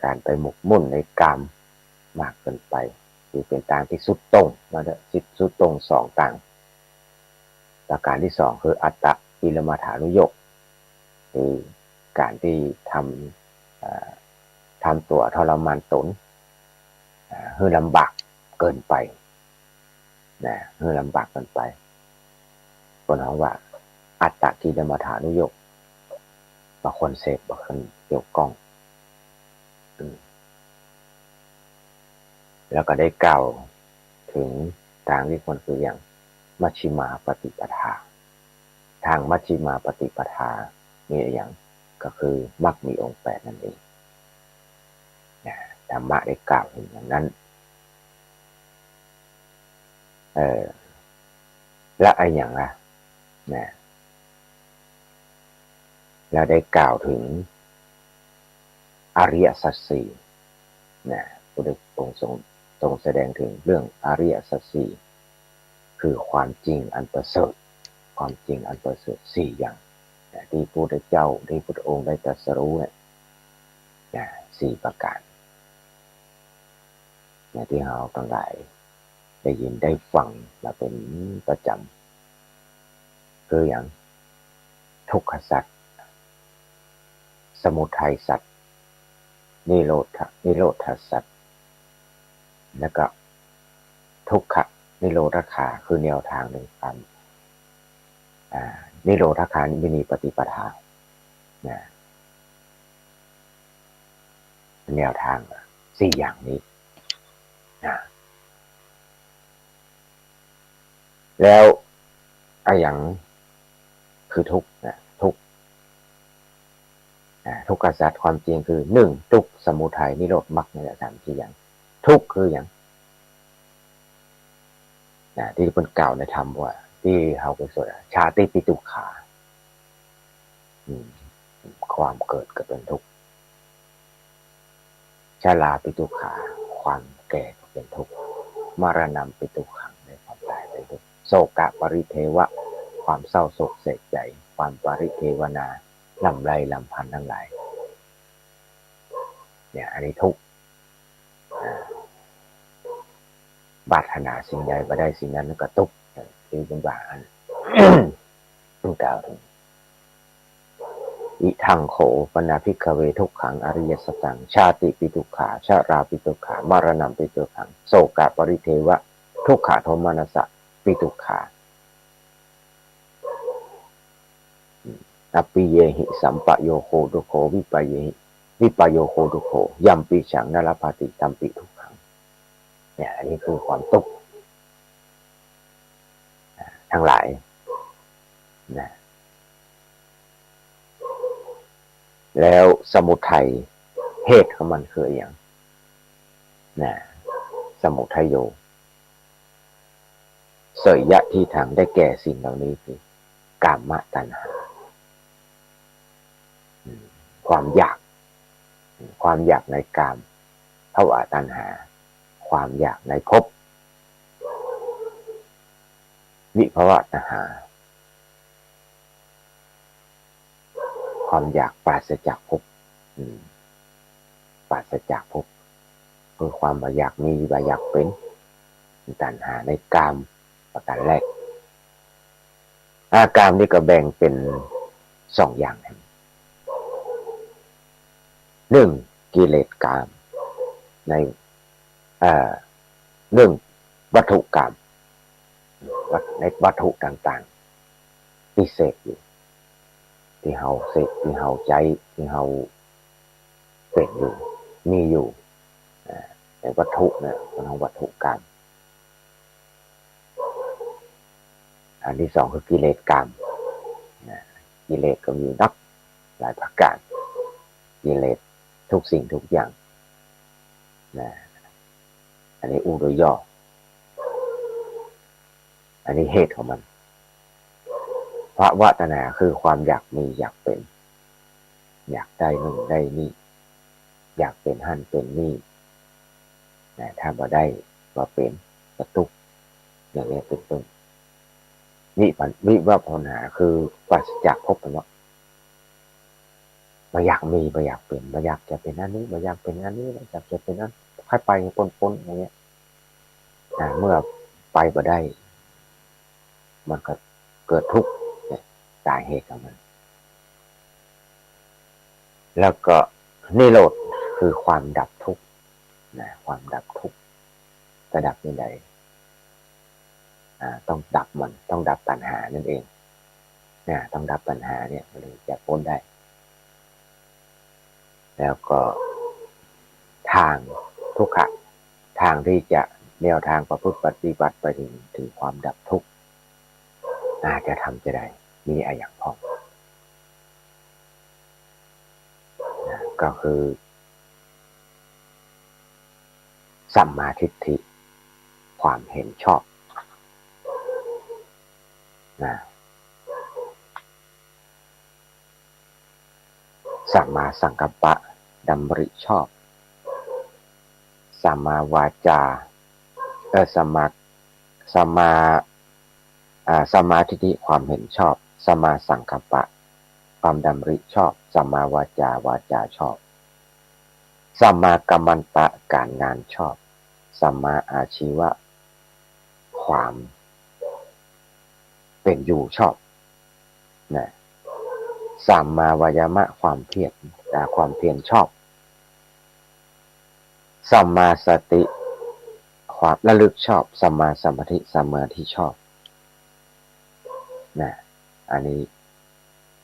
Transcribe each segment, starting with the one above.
การไปหมกมุ่นในกามมากเกินไปคือเป็นทางที่สุดโต่งมาเด้อสุดโต่งสองทางประการที่สองคืออัตตกิลมัฏฐานุโยคคือการที่ทำตัวทรมานตนให้ลำบากเกินไปนะให้ลำบากเกินไปคนเขาว่าอัตตกิลมัฏฐานุโยคบางคนเสพบางคนเกี่ยวก้องแล้วก็ได้กล่าวถึงทางที่คนคืออย่างมัชฌิมาปฏิปทาทางมัชฌิมาปฏิปทามีอย่างก็คือมรรคมีองค์8นั่นเองธรรมะได้กล่าวถึงอย่างนั้นและไอ้อย่างล่ะนะแล้วได้กล่าวถึงอริยสัจสี่นะพระองค์ทรงแสดงถึงเรื่องอริยสัจสี่คือความจริงอันประเสริฐความจริงอันประเสริฐ4อย่างที่พระพุทธเจ้าที่พระองค์ได้ตรัสรู้เนี่ย4ประการที่เราทั้งหลายได้ยินได้ฟังมาเป็นประจำคืออย่างทุกขสัจสมุทัยสัจนิโรธสัจแล้วก็ทุกขนิโรธคาคือแนวทางหนึ่งการนิโรธคามินีปฏิปทาแนวทาง4อย่างนี้แล้วอย่างคือทุกทุกขสัจความจริงคือ1ทุกข์สมุทัยนิโรธมรรคนี่แหละ3 4อย่างทุกข์คืออย่างที่เป็นกล่าวในธรรมว่าที่เขาไปสวดชาติปิตุกขาความเกิดก็เป็นทุกข์ชราปิตุกขาความแก่ก็เป็นทุกข์มรณะปิตุกขังในความตายเป็นทุกข์โศกะปริเทวะความเศร้าโศกเสียใจความปริเทวนาลำไรลำพันธ์ทั้งหลายอันนี้ทุกข์ปรารถนาสิ่งใดบ่ได้สิ่งนั้นก็ทุกข์ที่เป็นว่าอันต้องกล่าวถึงอิทังโขปนาภิกขเวทุกขังอริยสัจจังชาติปิทุกขาชาราปิทุกขามรณะปิทุกขังโศกะปริเทวะทุกขโทมนัสสะปิทุกขาอปิเยหิสัมปโยโคทุโขวิปเยหิวิปโยโคทุโขยัมปิฉังนรภาติตัมปิทุกขังอันนี้คือความทุกข์ทั้งหลายแล้วสมุทัยเหตุของมันคืออย่างสมุทัยโยเสยยะที่ทางได้แก่สิ่งเหล่านี้คือกามตัณหาความอยากในกามภวตัณหาความอยากในภพวิภวตัณหาความอยากปราศจากภพปราศจากภพคือความอยากมีอยากเป็นตัณหาในกามประการแรกกามนี่ก็แบ่งเป็น2อย่าง1กิเลสกามในวัตถุกามในวัตถุต่างๆที่เสพอยู่ที่เฮาเสพที่เฮาใจที่เฮาเป็นอยู่มีอยู่ในวัตถุเนี่ยเป็นวัตถุกามอันที่2คือกิเลสกามกิเลสก็มีนับหลายประการกิเลสทุกสิ่งทุกอย่างอันนี้อุโดยย่ออันนี้เหตุของมันภวตัณหาคือความอยากมีอยากเป็นอยากได้นู่นได้นี่อยากเป็นหั่นเป็นนี่ถ้าบ่ได้บ่เป็นก็ทุกข์อย่างนี้เป็นต้นวิภวตัณหาคือปราศจากภพ บ่อยากมีบ่อยากเป็นบ่อยากจะเป็นอันนี้บ่อยากเป็นอันนี้บ่อยากจะเป็นนั้นค่อยไปปนๆอย่างเงี้ยเมื่อไปบ่ได้มันก็เกิดทุกข์เนี่ยสาเหตุของมันแล้วก็นิโรธคือความดับทุกข์ความดับทุกข์จะดับยังไงต้องดับมันต้องดับปัญหานั่นเองต้องดับปัญหาเนี่ยมันถึงจะพ้นได้แล้วก็ทางทุกขะทางที่จะแนวทางประพฤติปฏิบัติไปถึงความดับทุกข์จะทำจะได้มีอะไรอย่างพอก็คือสัมมาทิฏฐิความเห็นชอบสัมมาสังกัปปะดำริชอบสัมมาวาจาสัมมาสัมมาทิฏฐิความเห็นชอบสัมมาสังกัปปะความดำริชอบสัมมาวาจชอบสัมมากัมมันตะการงานชอบสัมมาอาชีวะความเป็นอยู่ชอบสัมมาวายามะความเพียรชอบสัมมาสติความระลึกชอบสัมมาสมาธิชอบอันนี้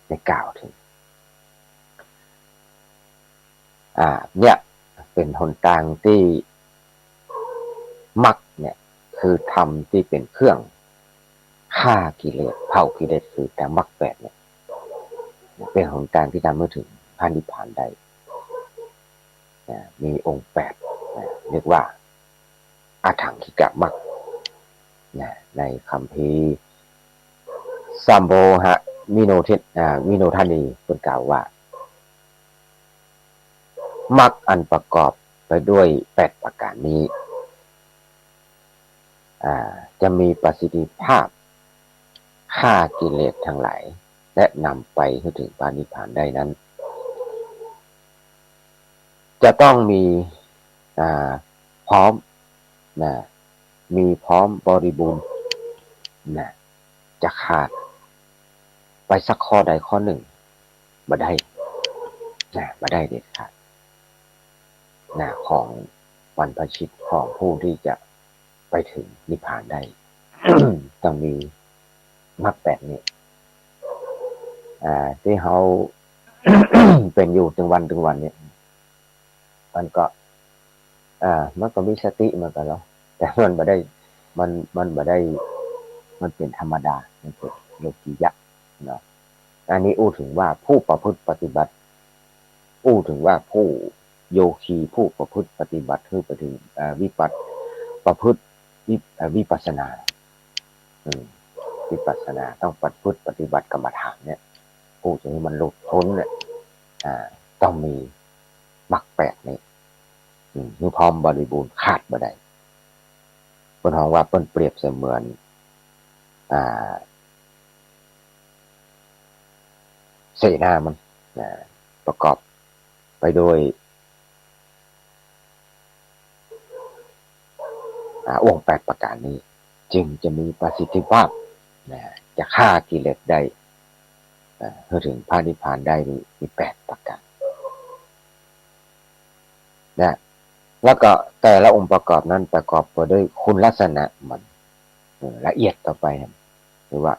ได้กล่าวถึงเนี่ยเป็นหนทางที่มรรคเนี่ยคือธรรมที่เป็นเครื่องฆ่ากิเลสเผากิเลสคือแต่มรรคแปดเนี่ยเป็นหนทางที่ทำให้ถึงพระนิพพานได้มีองค์แปดเรียกว่าอาถังคิกะมรรคในคัมภีร์สัมโบหะมิโนทานีเป็นกล่าวว่ามรรคอันประกอบไปด้วย8ประการนี้จะมีประสิทธิภาพฆ่ากิเลสทั้งหลายและนำไปให้ถึงพระนิพพานได้นั้นจะต้องมีพร้อมมีพร้อมบริบูรณ์จะขาดไปสักข้อใดข้อหนึ่งบ่ได้เด็ดขาดของบรรพชิตของผู้ที่จะไปถึงนิพพานได้ ต้องมีมรรคแปดนี้ที่เขา เป็นอยู่ถึงวันเนี่ยมันก็มีสติมันก็แล้วแต่มันบ่ได้มันบ่ได้มันเป็นธรรมดามันเป็นโลกิยะเนาะอันนี้อู้ถึงว่าผู้ประพฤติปฏิบัติอู้ถึงว่าผู้โยคีผู้ประพฤติปฏิบัติคือไปถึงประพฤติวิปัสสนาวิปัสสนาต้องประพฤติปฏิบัติกรรมฐานเนี่ยผู้จะให้มันหลุดพ้นเนี่ยต้องมีมรรคแปดนี้มีพร้อมบริบูรณ์ขาดบ่ได้เพิ่นฮ้องว่าเพิ่นเปรียบเสมือนเสนามันประกอบไปโดยองค์8ประการนี้จึงจะมีประสิทธิภาพจะฆ่ากิเลสได้เพื่อถึงพระนิพพานได้มี8ประการแล้วก็แต่ละองค์ประกอบนั้นประกอบไปด้วยคุณลักษณะมันละเอียดต่อไปหรือว่า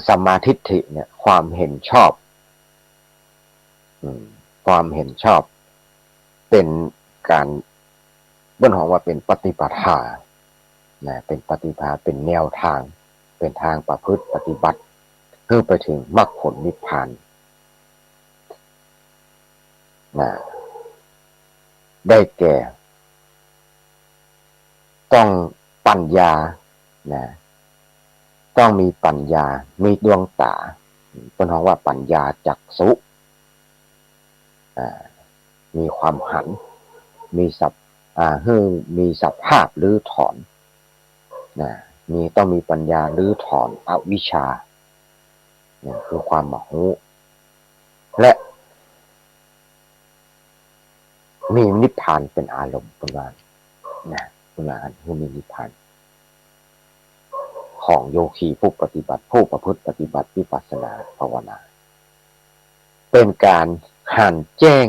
สัมมาทิฏฐิเนี่ยความเห็นชอบความเห็นชอบเป็นการเบิ้ลของว่าเป็นปฏิปทาเป็นปฏิภาเป็นแนวทางเป็นทางประพฤติปฏิบัติเพื่อไปถึงมรรคผลนิพพานได้แก่ต้องปัญญาต้องมีปัญญามีดวงตาเป็นคำว่าปัญญาจักษุมีความหันมีมีสภาพหรือถอนต้องมีปัญญาหรือถอนอวิชชาคือความหมกหู และมีนิพพานเป็นอารมณ์ประมาณนะประมาณผู้มีนิพพานของโยคีผู้ปฏิบัติผู้ประพฤติปฏิบัติวิปัสสนาภาวนาเป็นการหันแจ้ง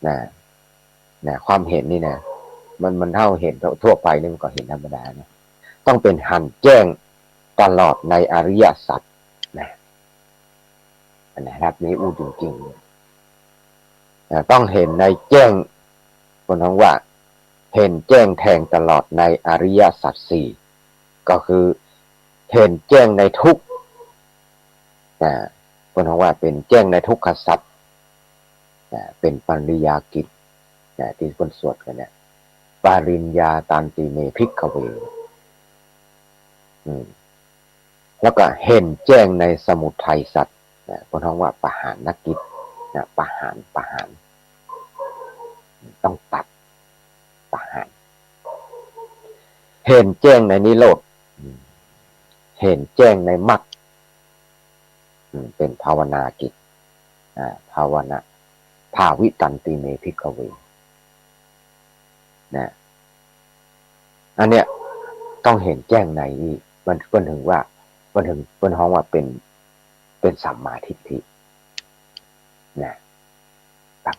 นะความเห็นนี่นะมันเท่าเห็นทั่วไปนี่มันก็เห็นธรรมดานะต้องเป็นหันแจ้งตลอดในอริยสัจนะครับนี้อู้จริงๆต้องเห็นในแจ้งคนทั้งว่าเห็นแจ้งแทงตลอดในอริยสัจสี่ก็คือเห็นแจ้งในทุกคนทั้งว่าเป็นแจ้งในทุกขสัจเป็นปริยากิจที่คนสวดกันเนี่ยปาริญญาตันติเมภิกขเวแล้วก็เห็นแจ้งในสมุทัยสัจคนท้องว่าปหานกิจปหารต้องตัดปหารเห็นแจ้งในนิโรธเห็นแจ้งในมรรคเป็นภาวนากิจภาวนาภาวิตันติเมภิกขเวอันเนี้ยต้องเห็นแจ้งในนี้มันถึงว่ามันท้องว่าเป็นสัมมาทิฏฐิปร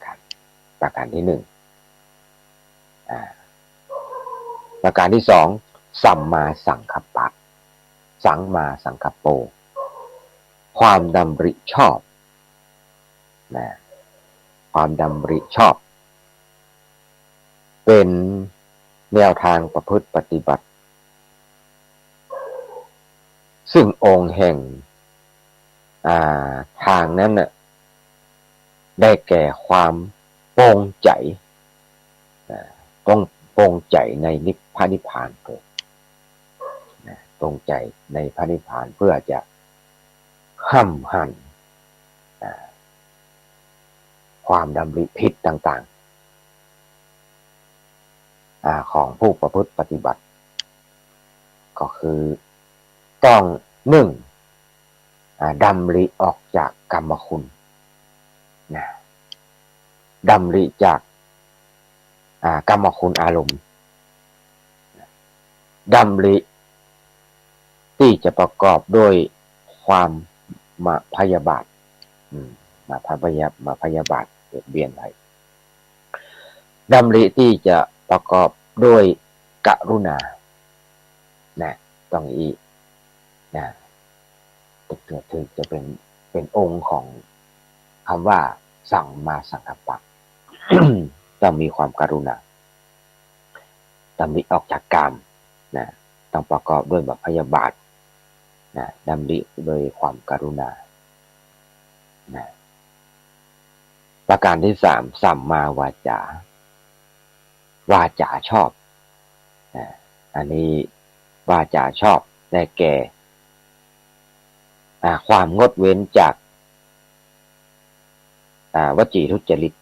ะการที่หนึ่งประการที่สองสัมมาสังกัปปะสังมาสังกัปโปความดำริชอบความดำริชอบเป็นแนวทางประพฤติปฏิบัติซึ่งองค์แห่งทางนั้นน่ะได้แก่ความโปร่งใจต้องโปร่งใจในพระนิพพานเกิดโปร่งใจในพระนิพพานเพื่อจะห้ำหั่นความดำริผิดต่างๆของผู้ประพฤติปฏิบัติก็คือต้องดำริออกจากกรรมคุณดำริจากกรรมคุณอารมณ์ดำริที่จะประกอบด้วยความมาพยาบาทมาพยาบาทเบียนไปดำริที่จะประกอบด้วยกรุณาต้องอีถึงจะเป็นองค์ของคำว่าสัมมาสังกัปปะ ต้องมีความกรุณาดำริออกจากกามต้องประกอบด้วยแบบพยาบาทดำริโดยความกรุณาประการที่สามสัมมาวาจาวาจาชอบอันนี้วาจาชอบได้แก่ความงดเว้นจากวจีทุจริต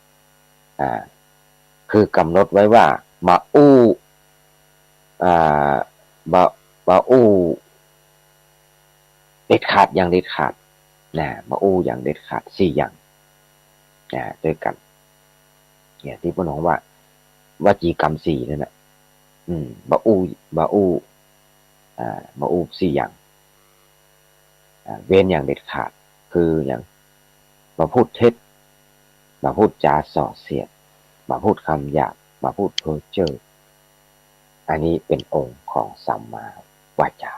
คือกำหนดไว้ว่ามาอู้เด็ดขาดอย่างเด็ดขาดมาอู้อย่างเด็ดขาดสี่อย่างด้วยกันเนี่ยที่พระน้องว่าวจีกรรมสี่นั่นแหละมาอู้สี่อย่างเว้นอย่างเด็ดขาดคืออย่างมาพูดเท็จมาพูดจาส่อเสียดมาพูดคำหยาบมาพูดเพ้อเจ้ออันนี้เป็นองค์ของสัมมาวาจา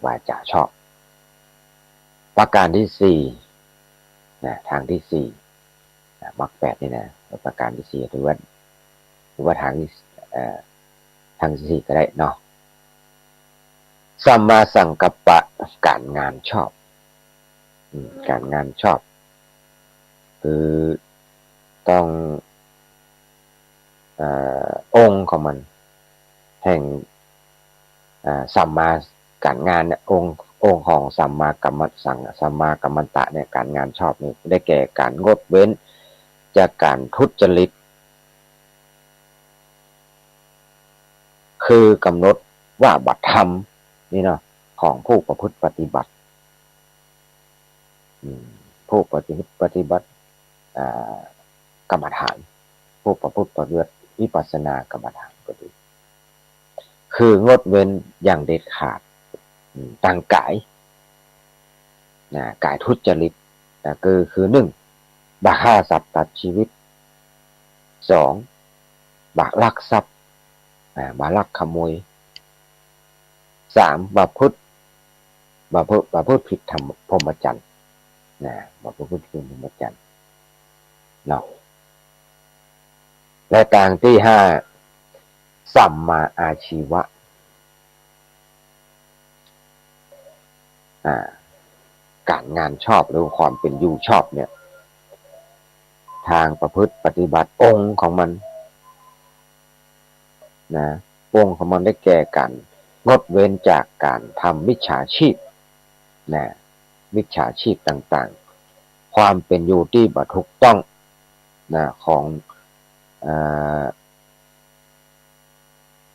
วาจาชอบประการที่สี่ทางที่สี่มรรคแปดนี่นะประการที่สี่หรือว่าทางที่สี่ก็ได้เนาะสัมมาสังกัปปะการงานชอบการงานชอบคือต้ององค์ของมันแห่งสัมมาการงานเนี่ยองค์ของสัมมากัมมันตะเนี่ยการงานชอบนี่ได้แก่การงดเว้นจากการทุจริตคือกำหนดว่าบัตรธรรมนี่เนาะของผู้ประพฤติปฏิบัติ ผู้ปฏิบัติกรรมฐานผู้ประพฤติปฏิบัติวิปัสสนากรรมฐานก็ดีคืองดเว้นอย่างเด็ดขาดทางกายกายทุจริตคือหนึ่งบาฆ่าสัตว์ตัดชีวิตสองบาลักทรัพย์บาลักขโมยสามบาพูดผิดธรรมพรหมจรรย์บาพูดผิดพรหมจรรย์เนาะและทางที่ห้าสัมมาอาชีวะการงานชอบหรือความเป็นอยู่ชอบเนี่ยทางประพฤติปฏิบัติองค์ของมันองค์ของมันได้แก่การงดเว้นจากการทำมิจฉาชีพมิจฉาชีพต่างๆความเป็นอยู่ที่บ่ถูกต้องของ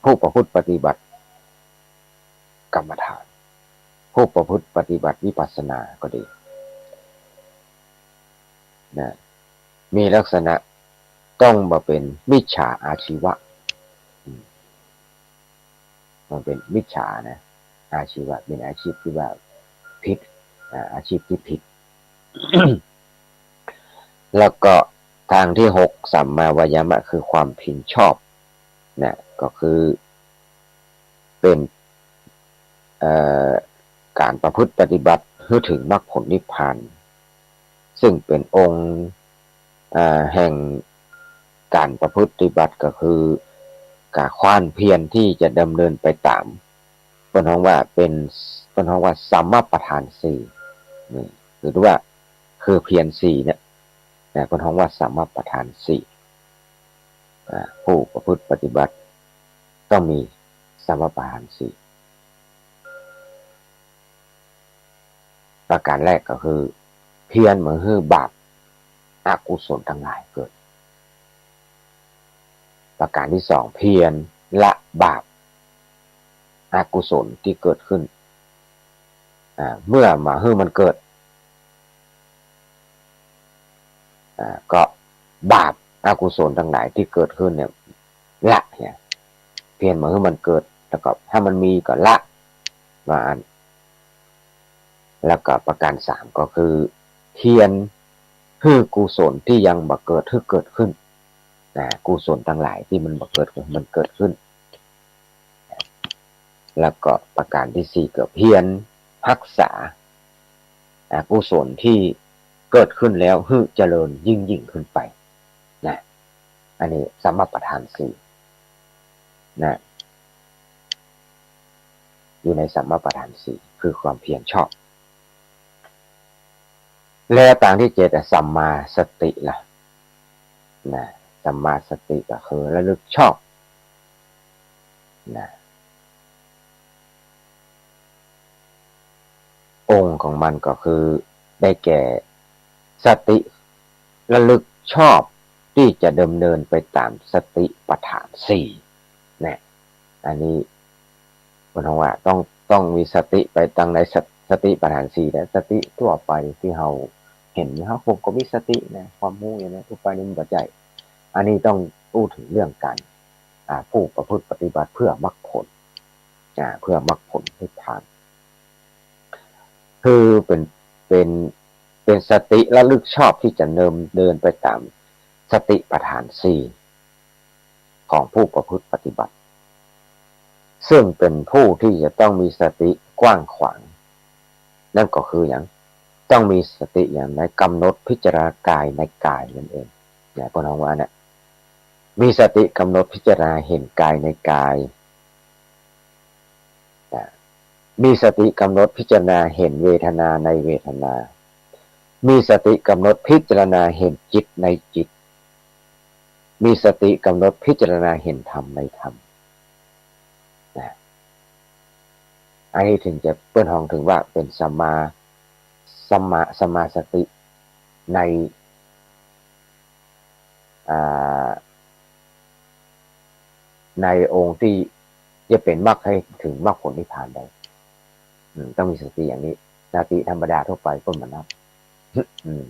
ผู้ประพฤติปฏิบัติกรรมฐานผู้ประพฤติปฏิบัติวิปัสสนาก็ดีมีลักษณะต้องมาเป็นมิจฉาอาชีวะมันเป็นมิจฉาอาชีวะเป็นอาชีพที่ว่าผิดอาชีพที่ผิด แล้วก็ทางที่หกสัมมาวายามะคือความเพียรชอบก็คือเป็นการประพฤติปฏิบัติเพื่อถึงมรรคผลนิพพานซึ่งเป็นองค์แห่งการประพฤติปฏิบัติก็คือการความเพียรที่จะดำเนินไปตามเป็นห้องว่าสัมมาประธานสี่หรือว่าคือเพียรสี่เนี่ยเป็นห้องว่าสัมมาประธานสี่ผู้ประพฤติปฏิบัติต้องมีสัมมาประธานสี่ประการแรกก็คือเพียรเหมือนคือบาปอกุศลทั้งหลายเกิดประการที่สองเพียรละบาปอกุศลที่เกิดขึ้นเมื่อมาให้มันเกิดก็บาปอกุศลทั้งหลายที่เกิดขึ้นเนี่ยละเนี่ยเพียรมาให้มันเกิดแล้วก็ถ้ามันมีก็ละมาแล้วก็ประการสามก็คือเพียรให้กุศลที่ยังบ่เกิดให้เกิดขึ้นกุศลทั้งหลายที่มันบ่เกิดมันเกิดขึ้นแล้วก็ประการที่สี่ก็เพียรรักษากุศลที่เกิดขึ้นแล้วให้เจริญยิ่งขึ้นไปอันนี้สัมมาประธานสี่อยู่ในสัมมาประธานสี่คือความเพียรชอบแล้วต่างที่เจ็ดสัมมาสติล่ะสัมมาสติก็คือระลึกชอบองค์ของมันก็คือได้แก่สติระลึกชอบที่จะดำเนินไปตามสติปัฏฐานสี่อันนี้มันว่าต้องมีสติไปตั้งในสติปัฏฐานสี่และสติทั่วไปที่เราเห็นนะครับผมก็มีสติความรู้อย่างนี้ทั่วไปนี่มันปัจจัยอันนี้ต้องพูดถึงเรื่องการผู้ประพฤติปฏิบัติเพื่อมรรคผลเพื่อมรรคผลนิพพานคือเป็นสติระลึกชอบที่จะเดินไปตามสติปัฏฐานสี่ของผู้ประพฤติปฏิบัติซึ่งเป็นผู้ที่จะต้องมีสติกว้างขวางนั่นก็คืออย่างต้องมีสติอย่างในกำหนดพิจารณากายในกายนั่นเองพระองค์ว่ามีสติกำหนดพิจารณาเห็นกายในกายมีสติกำหนดพิจารณาเห็นเวทนาในเวทนามีสติกำหนดพิจารณาเห็นจิตในจิตมีสติกำหนดพิจารณาเห็นธรรมในธรรมอันนี้ถึงจะเปิ้นห้องถึงว่าเป็นสัมมาสติในองค์ที่จะเป็นมรรคให้ถึงมรรคผลนิพพานได้ต้องมีสติอย่างนี้สติธรรมดาทั่วไปก็มันนับ อืม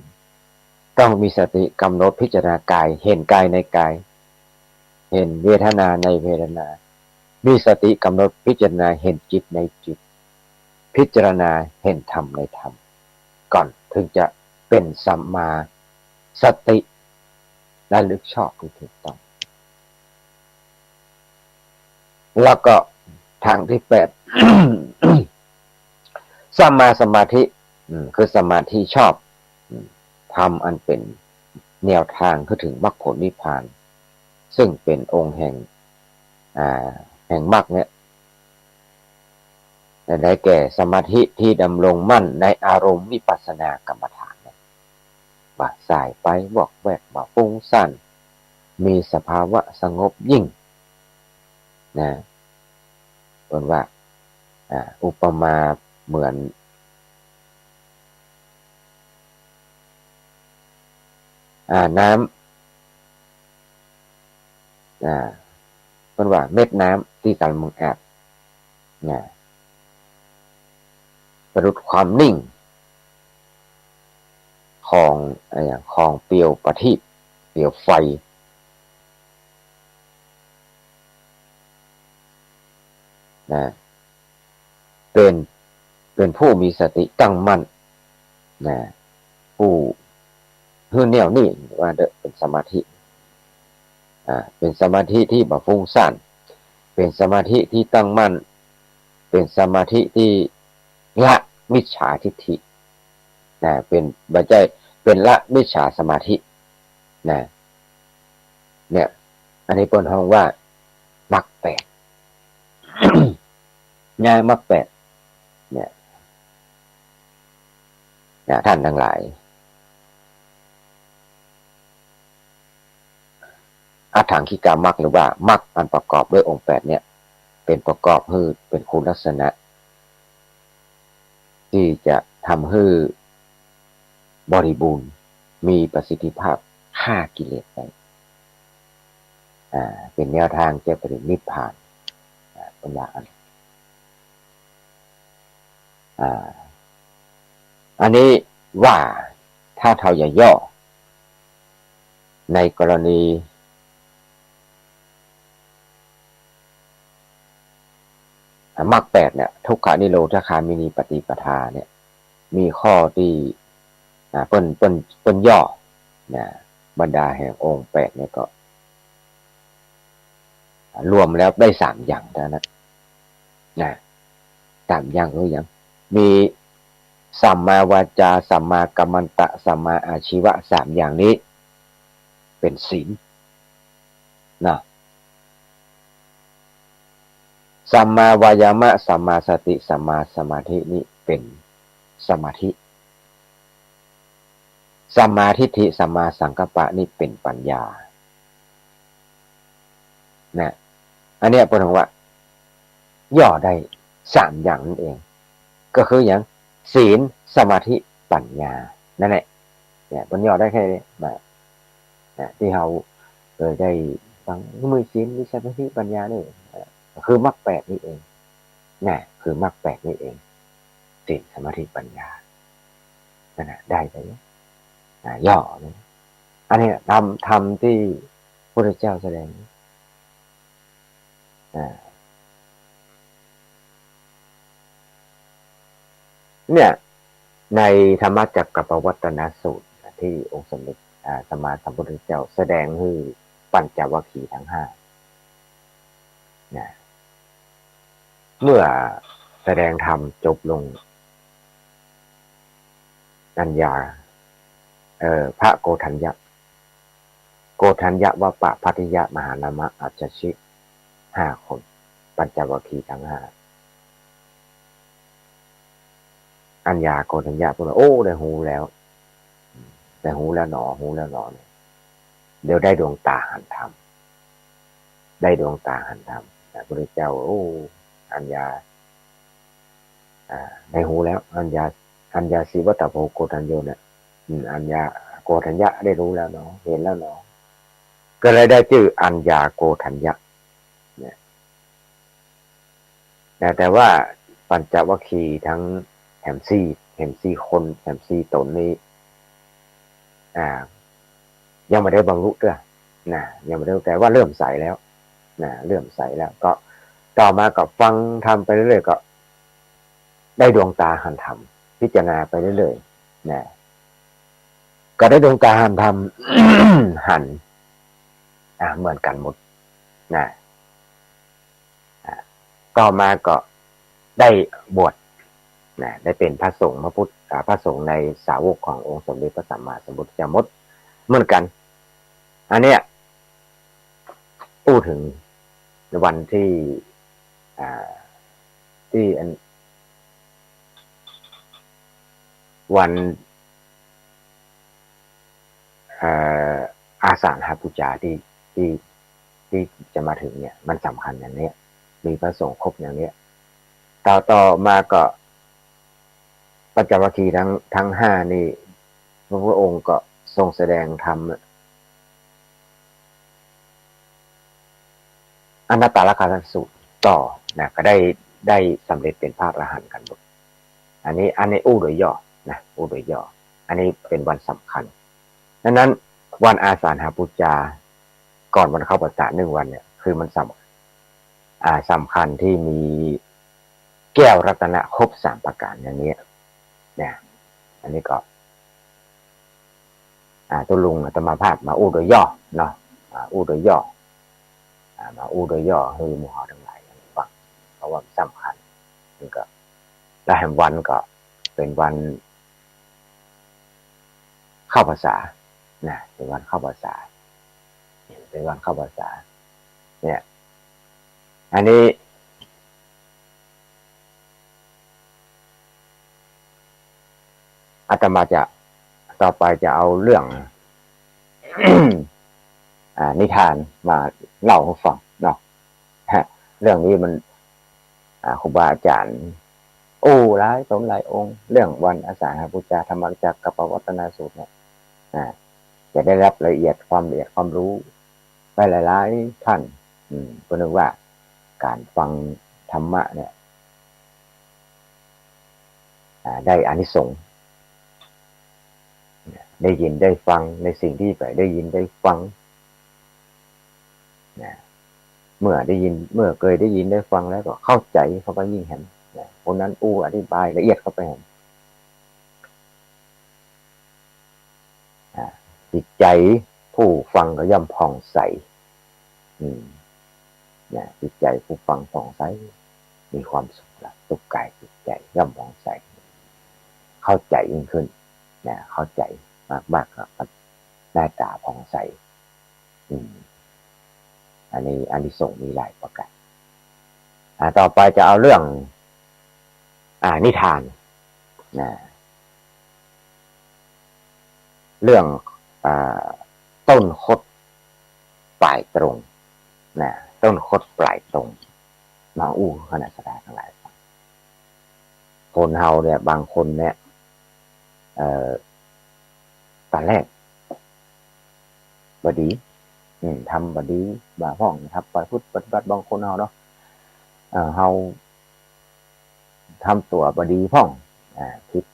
ต้องมีสติกำหนดพิจารณากายเห็นกายในกายเห็นเวทนาในเวทนามีสติกำหนดพิจารณาเห็นจิตในจิตพิจารณาเห็นธรรมในธรรมก่อนถึงจะเป็นสัมมาสติระลึกชอบที่ถูกต้องแล้วก็ทางที่แปด สัมมาสมาธิคือสมาธิชอบทำอันเป็นแนวทางเข้าถึงมรรคผลนิพพานซึ่งเป็นองค์แห่งมรรคเนี่ยได้แก่สมาธิที่ดำรงมั่นในอารมณ์วิปัสสนากรรมฐานเนี่ยว่าสายไปบอกแวกว่าฟุ้งซ่านมีสภาวะสงบยิ่งนะเป็นว่าอุปมาเหมือนน้ำเป็นว่าเม็ดน้ำที่กำลังอาบประดุจความนิ่งของเปลวประทีปเปลวไฟเป็นผู้มีสติตั้งมั่นผู้แนวนิ่งว่าเป็นสมาธิเป็นสมาธิที่บ่ฟุ้งซ่านเป็นสมาธิที่ตั้งมั่นเป็นสมาธิที่ละมิจฉาทิฏฐิเป็นบัจจัยเป็นละมิจฉาสมาธิเนี่ยอันนี้เป็นห้องว่ามรรคแปด ง่ายมรรคแปดเนี่ยท่านทั้งหลายอัฏฐังคิกามรรคหรือว่ามรรคอันประกอบด้วยองค์แปดเนี่ยเป็นประกอบให้เป็นคุณลักษณะที่จะทำให้บริบูรณ์มีประสิทธิภาพฆ่ากิเลสได้เป็นแนวทางจะไปถึงนิพพานเป็นอย่างนั้นอันนี้ว่าถ้าเท่าย่อในกรณีมรรคแปดเนี่ยทุกขานิโรธคามินีปฏิปทาเนี่ยมีข้อที่เปิ้นย่อบรรดาแห่งองค์แปดเนี่ยก็รวมแล้วได้สามอย่างเท่านั้นสามอย่างคืออย่างมีสัมมาวาจาสัมมากัมมันตะสัมมาอาชีวะสามอย่างนี้เป็นศีลสัมมาวายามะสัมมาสติสัมมาสมาธินี้เป็นสมาธิสัมมาทิฏฐิสัมมาสังกัปปะนี่เป็นปัญญาอันนี้เป็นว่าย่อได้สามอย่างนั่นเองก็คืออย่างศีลสมาธิปัญญานั่นแหละเนี่ยมันย่อได้แค่นี้แบบที่เราได้ฟังมือศีลมีสมาธิปัญญานี่คือมรรคแปดนี่เองคือมรรคแปดนี่เองศีลสมาธิปัญญานั่นแหละได้ไปย่อเลยอันนี้ทำที่พระเจ้าแสดงเนี่ยในธรรมจักรกับวัตนสูตรที่องค์สมเด็จสัมมาสัมพุทธเจ้าแสดงให้ปัญจวัคคีย์ทั้งห้าเมื่อแสดงธรรมจบลงอัญญาพระโกฏัญญะวัปปะพัทยะมหานามะอัจฉริห้าคนปัญจวัคคีย์ทั้งห้าอัญญาโกฏัญญะพูดว่าโอ้ได้หูแล้วหนอเนี่ยเดี๋ยวได้ดวงตาหันธรรมพระพุทธเจ้าโอ้อัญญาได้หูแล้วอัญญาศิวัตโพโกฏัญโยเนี่ยอัญญาโกฏัญญะได้รู้แล้วเนาะเห็นแล้วเนาะก็เลยได้ชื่ออัญญาโกฏัญญะเนี่ยแต่ว่าปัญจวัคคีย์ทั้งแถมซี่คนแถมซี่ตนนี้ อ่ายังไม่ได้บรรลุด้วยนะยังไม่ได้แต่ว่าเริ่มใสแล้วนะเริ่มใสแล้วก็ต่อมาก็ฟังทำไปเรื่อยๆก็ได้ดวงตาหันธรรมพิจารณาไปเรื่อยๆนะก็ได้ดวงตาหันธรรม หันเหมือนกันหมดนะต่อมาก็ได้บวชนะได้เป็นพระสงฆ์พระสงฆ์ในสาวกขององค์สมเด็จพระสัมมาสัมพุทธเจ้ามดเหมือนกันอันเนี้ยพูดถึงในวันที่ที่วันอาสาฬหบูชาที่ที่จะมาถึงเนี่ยมันสำคัญอย่างนี้มีพระสงฆ์ครบอย่างนี้ต่อมาก็ปัญจวัคคีย์ทั้งห้านี่พระองค์ก็ทรงแสดงธรรมอนัตตลกนัสสูตรต่อนะก็ได้สำเร็จเป็นพระอรหันต์กันหมดอันนี้อู้โดยย่อนะอู้โดยย่ออันนี้เป็นวันสำคัญดังนั้นวันอาสาฬหบูชาก่อนวันเข้าพรรษา1 วันเนี่ยคือมันสำคัญที่มีแก้วรัตนะครบ3 ประการอย่างนี้เนี่ยอันนี้ก็ตัวลุงอาตมาภาพมาอู้โดยย่อเนาะอู้โดยย่อมาอู้โดยย่อให้หมู่เฮาทั้งหลายฟังเพราะว่าสำคัญมันก็และแห่งวันก็เป็นวันเข้าพรรษานะเป็นวันเข้าพรรษาเป็นวันเข้าพรรษาเนี่ยอันนี้อาตมาจะต่อไปจะเอาเรื่อง นิทานมาเล่าให้ฟังเนาะเรื่องนี้มันครูบาอาจารย์หลายสมหลายองค์เรื่องวันอาสาฬหบูชาธรรมจักรกับปวัตนสูตรเนี่ยจะได้รับละเอียดความรู้ไปหลายๆท่านก็นึกว่าการฟังธรรมะเนี่ยได้อานิสงส์ได้ยินได้ฟังในสิ่งที่ไปได้ยินได้ฟังเมื่อเคยได้ยินได้ฟังแล้วก็เข้าใจเขาก็ยิ่งเห็นคนนั้นอธิบายละเอียดเข้าไปเห็นจิตใจผู้ฟังก็ย่อมผ่องใสจิตใจผู้ฟังผ่องใสมีความสุขละสุขกายจิตใจย่อมผ่องใสเข้าใจยิ่งขึ้นเข้าใจมากก็ได้ตาผ่องใสอันนี้ส่งมีหลายประการต่อไปจะเอาเรื่องนิทานเรื่องต้นคดปลายตรงต้นคดปลายตรงมาคณะสัตยาทั้งหลายคนเฮาเนี่ยบางคนเนี่ยตอนแรกบดีทำบดีบาห้องนะครับปพุทธปฏิบัติบางคนเฮาเนาะเฮาทำตัวบดีห้องคิด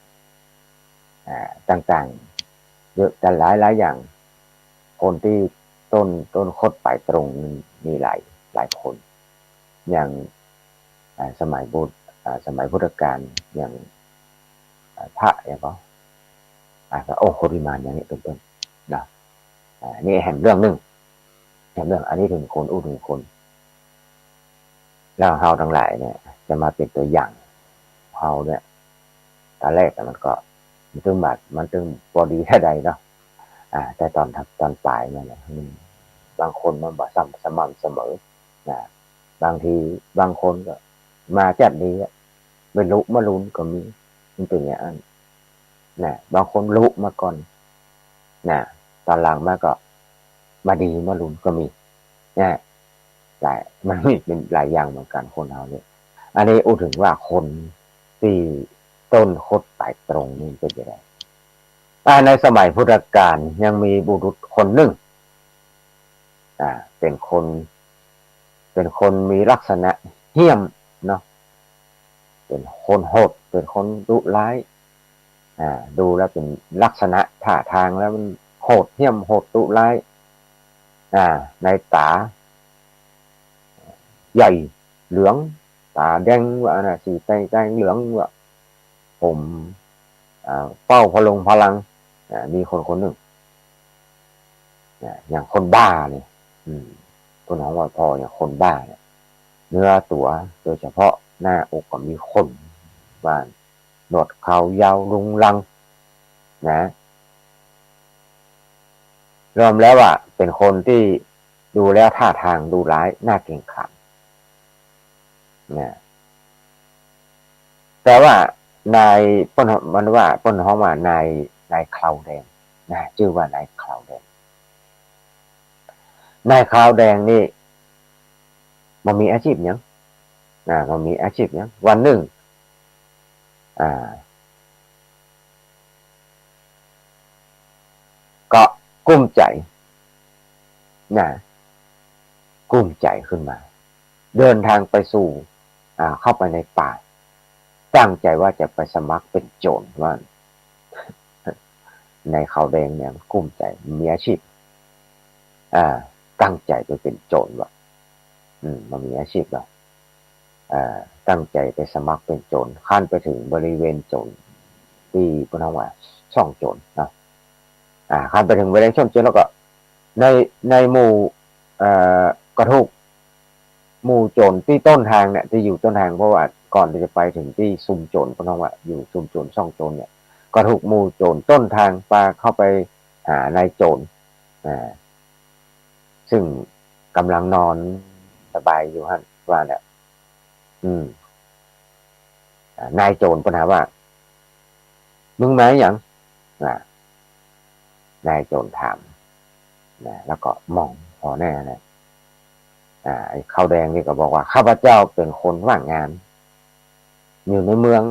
ต่างๆเยอะแต่หลายอย่างคนที่ต้นคดปลายตรงมีหลายคนอย่างสมัยพุทธกาลอย่างพระอย่างก็โอ้โคริมานอย่างนี้เป็นต้นนะนี่แห่งเรื่องนึงแห่งเรื่องอันนี้ถึงคนถึงคนแล้วเฮาทั้งหลายเนี่ยจะมาเป็นตัวอย่างเฮาเนี่ยตอนแรกมันตึงพอดีแค่ใดเนาะแต่ตอนปลายเนี่ยบางคนมันบ่สม่ำเสมอนะบางทีบางคนก็มาจัดดีไม่รู้มาลุ้นก็มีมันเป็นอย่างนั้นบางคนรู้มาก่อนตอนหลังมาก็มาดีมาลุ้นก็มีมันมีเป็นหลายอย่างเหมือนกันคนเราเนี่ยอันนี้ถึงว่าคนที่ต้นคดปลายตรงนี่เป็นยังไงในสมัยพุทธกาลยังมีบุรุษคนหนึ่งเป็นคนมีลักษณะเหี้ยมเนาะเป็นคนโหดเป็นคนดุร้ายดูแล้วเป็นลักษณะท่าทางแล้วมัน โหดเหี้ยมโหดดุร้ายในตาใหญ่เหลืองตาแดงว่าน่ะสีแดงเหลืองว่าผมเป้าพลังมีคนหนึ่งอย่างคนบ้าเนี่ยคนของว่าพออย่างคนบ้าเนี่ยเนื้อตัวโดยเฉพาะหน้าอกก็มีขนบ้านหนวดเขายาวรุงรังนะรวมแล้วอ่ะเป็นคนที่ดูแล้วท่าทางดูร้ายน่าเกรงขามนะแต่ว่านายป้นมันว่าป้นห้องว่านายคราวแดงชื่อว่านายคราวแดงนายคราวแดงนี่มันมีอาชีพยังมันมีอาชีพยังวันหนึ่งอ่าก็กุ้มใจนะกุ้มใจขึ้นมาเดินทางไปสู่เข้าไปในป่าตั้งใจว่าจะไปสมัครเป็นโจรว่าในขาวแดงเนี่ยกุ้มใจมีอาชีพตั้งใจไปเป็นโจรว่ามันมีอาชีพว่าตั้งใจไปสมัครเป็นโจรขั้นไปถึงบริเวณโจรที่พวกเราว่าช่องโจรนะขั้นไปถึงบริเวณช่องโจรแล้วก็ในหมู่กระทุกหมู่โจรที่ต้นทางเนี่ยที่อยู่ต้นทางเพราะว่าก่อนที่จะไปถึงที่ซุ่มโจรพวกเราว่าอยู่ซุ่มโจรช่องโจรเนี่ยก็ถูกหมู่โจรต้นทางปาเข้าไปหานายโจรซึ่งกำลังนอนสบายอยู่ฮะว่าเนี่ยนายโจรปัญหาว่ามึงมาอย่างนายโจรถามแล้วก็มองพอแน่นะไอ้ข้าวแดงนี่ก็บอกว่าข้าพเจ้าเป็นคนว่างงานอยู่ในเมือง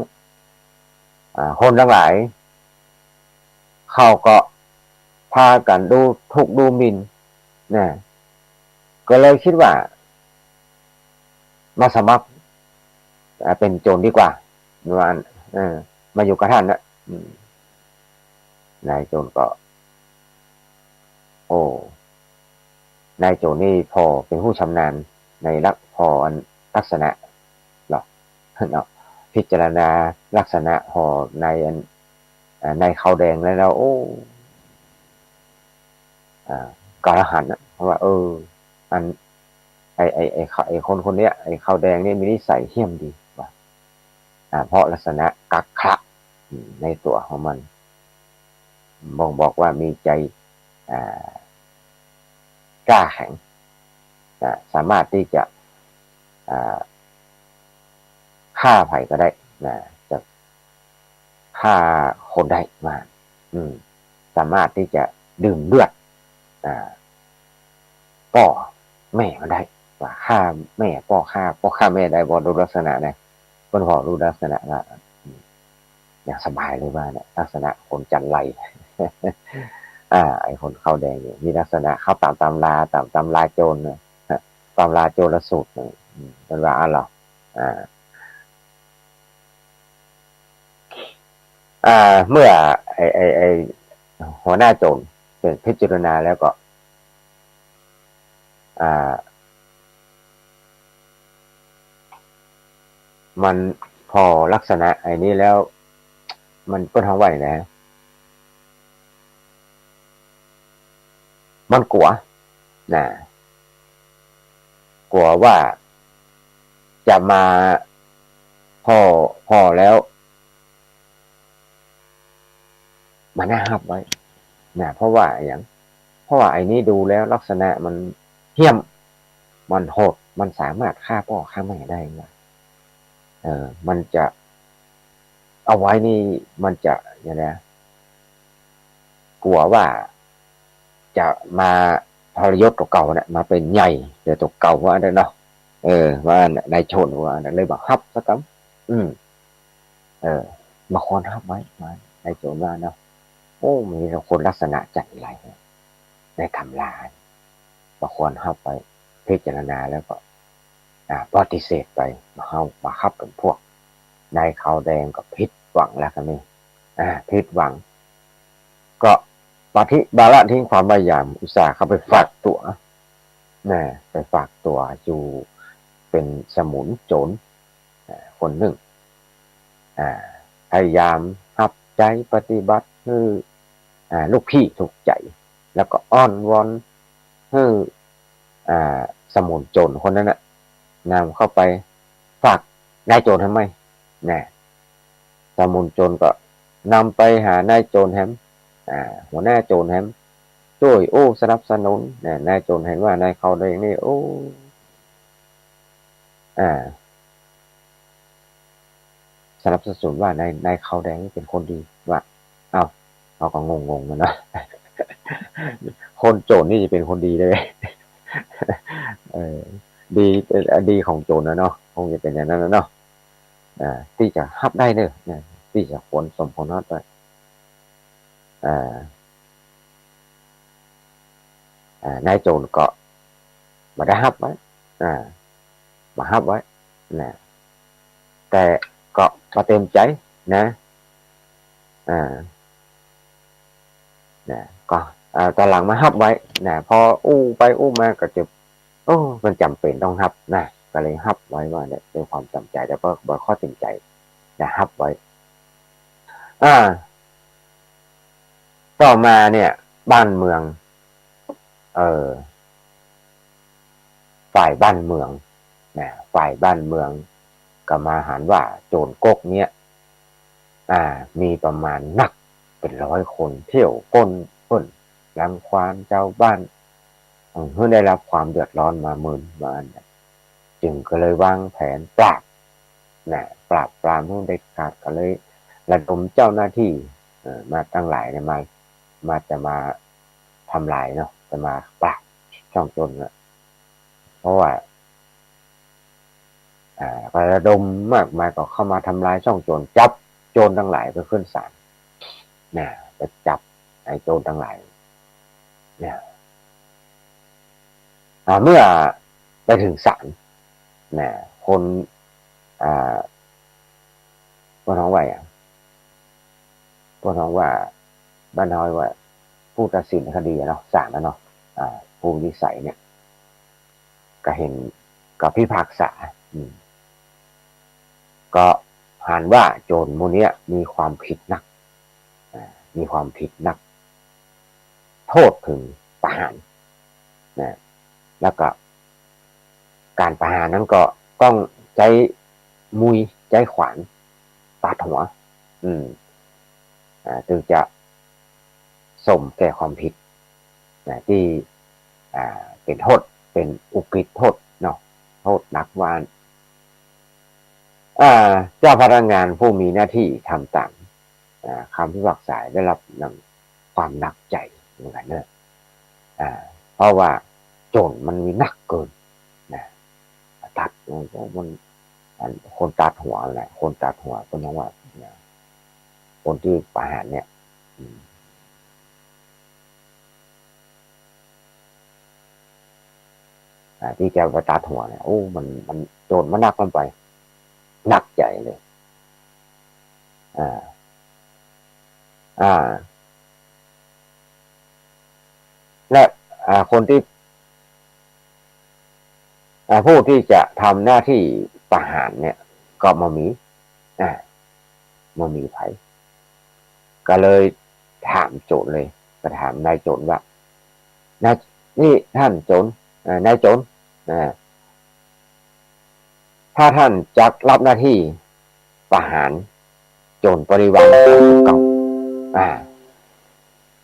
คนทั้งหลายเขาก็พากันดูถูกดูหมิ่นนะก็เลยคิดว่ามาสมัครเป็นโจรดีกว่าว่ามาอยู่กับท่านนะนายโจรก็โอ้นายโจรนี่พอเป็นผู้ชำนาญในลักษณะหรอเนาะพิจารณาลักษณะพอในขาวแดงแล้วโอ้กระหันเพราะว่าอันไอคนเนี้ยไอขาวแดงนี่มีนิสัยเหี้ยมดีว่าเพราะลักษณะกักขะในตัวของมันบอกว่ามีใจกล้าแข็งสามารถที่จะฆ่าไผ่ก็ได้จะฆ่าคนได้มาสามารถที่จะดื่มเลือดป่อแม่ก็ได้ว่าฆ่าแม่ป่อฆ่าแม่ได้บอดูลักษณะนะคนพอดูลักษณะนะอย่างสบายเลยว่าเนี่ยลักษณะคนจันไรไอคนเข้าแดงเนี่ยมีลักษณะเข้าตามตำราโจรนะตำราโจรสูตรเป็นว่าอะไรเมื่อไอหัวหน้าโจรเป็นพิจารณาแล้วก็มันพอลักษณะไอ้นี้แล้วมันก็ทำไหวนะมันกลัวกลัวว่าจะมาพอแล้วมันน่าหับไว้เพราะว่าไอ้นี้ดูแล้วลักษณะมันเหี้ยมมันโหดมันสามารถฆ่าพ่อฆ่าแม่ได้นะมันจะเอาไว้นี่มันจะอย่างนี้กลัวว่าจะมาทรยศตัวเก่าเนี่ยมาเป็นใหญ่เดี๋ยวตัวเก่าว่าอันนั้นเนาะว่านายชนว่าเลยบอกฮับสักคำมาคอนฮับไว้มานายโจรว่าเนาะโอ้มีคนลักษณะจัดไรในคำลามาคอนฮับไปพิจารณาแล้วก็ปฏิเสธไปมาฮับเป็นพวกนายขาวแดงก็ผิดหวังแล้วกันนี่ผิดหวังก็ ปฏิบาละทิ้งความพยายามอุตส่าห์เข้าไปฝากตัวนะไปฝากตัวอยู่เป็นสมุนโจรคนหนึ่งพยายามหับใจปฏิบัติให้ลูกพี่ถูกใจแล้วก็อ้อนวอนให้สมุนโจรคนนั้นนำเข้าไปฝากนายโจรทำไมนะสมุนโจรก็นำไปหานายโจรแฮมหัวหน้าโจรแฮมช่วยสนับสนุนนายโจรเห็นว่านายเขาได้นี่สนับสนุนว่านายเขาแดงเป็นคนดีว่าเขาก็งงมันนะคนโจรนี่จะเป็นคนดีเลยดีเป็นดีของโจรนะเนาะคงจะเป็นอย่างนั้นนะเนาะที่จะฮับได้เนอะที่จะผลสมผลนัดไปนายโจรก็มาได้ฮับไว้มาฮับไว้นะแต่ก็มาเต็มใจนะก็ตอนหลังมาฮับไว้นะพอไปมาก็จะมันจำเป็นต้องฮับนะก็เลยฮับไว้ว่าเนี่ยเป็นความจำใจแต่ก็บอกข้อจริงใจนะฮับไว้ต่อมาเนี่ยบ้านเมืองฝ่ายบ้านเมืองนะฝ่ายบ้านเมืองก็มาหารว่าโจรก๊กเนี้ยมีประมาณนักเป็น100 คนเที่ยวปล้นรังควานเจ้าบ้านเพื่อได้รับความเดือดร้อนมาหมื่นจึงก็เลยวางแผนปราบปรามให้เด็ดขาดก็เลยระดมเจ้าหน้าที่มาตั้งหลายเนี่ยมาจะมาทำลายเนาะจะมาปราบช่องโจรเพราะว่าระดมมากมายก็เข้ามาทำลายช่องโจรจับโจรทั้งหลายไปขึ้นศาลไปจับไอ้โจรทั้งหลายเมื่อไปถึงศาลคนพวกน้องว่าพวกน้องว่าบ้านน้อยว่าผู้ตัดสินคดีเนาะศาลนะเนาะผู้วิสัยเนี่ยก็เห็นกับพิพากษาก็หันว่าโจรมูนี้มีความผิดหนักโทษถึงประหารแล้วก็การประหารนั้นก็ต้องใจมุยใจขวานตัดหัวถึงจะสมแก่ความผิดที่เป็นโทษเป็นอุกฤษโทษเนาะโทษหนักวานเจ้าพนักงานผู้มีหน้าที่ทำตามคำพิพากษาได้รับความหนักใจเหมือนกันเนอะเพราะว่าโจรมันมีหนักเกินตัดมันคนตัดหัวแหละคนตัดหัวก็น้องว่าคนที่ประหารเนี่ยที่แกไปตัดหัวเนี่ยมันโจรมันหนักลงไปหนักใจเลยและคนที่ผู้ที่จะทำหน้าที่ประหารเนี่ยก็มามีไผก็เลยถามโจรเลยก็ถามนายโจรว่านี่ท่านโจรนายโจรถ้าท่านจะรับหน้าที่ประหารโจรบริวารของตัวเก่า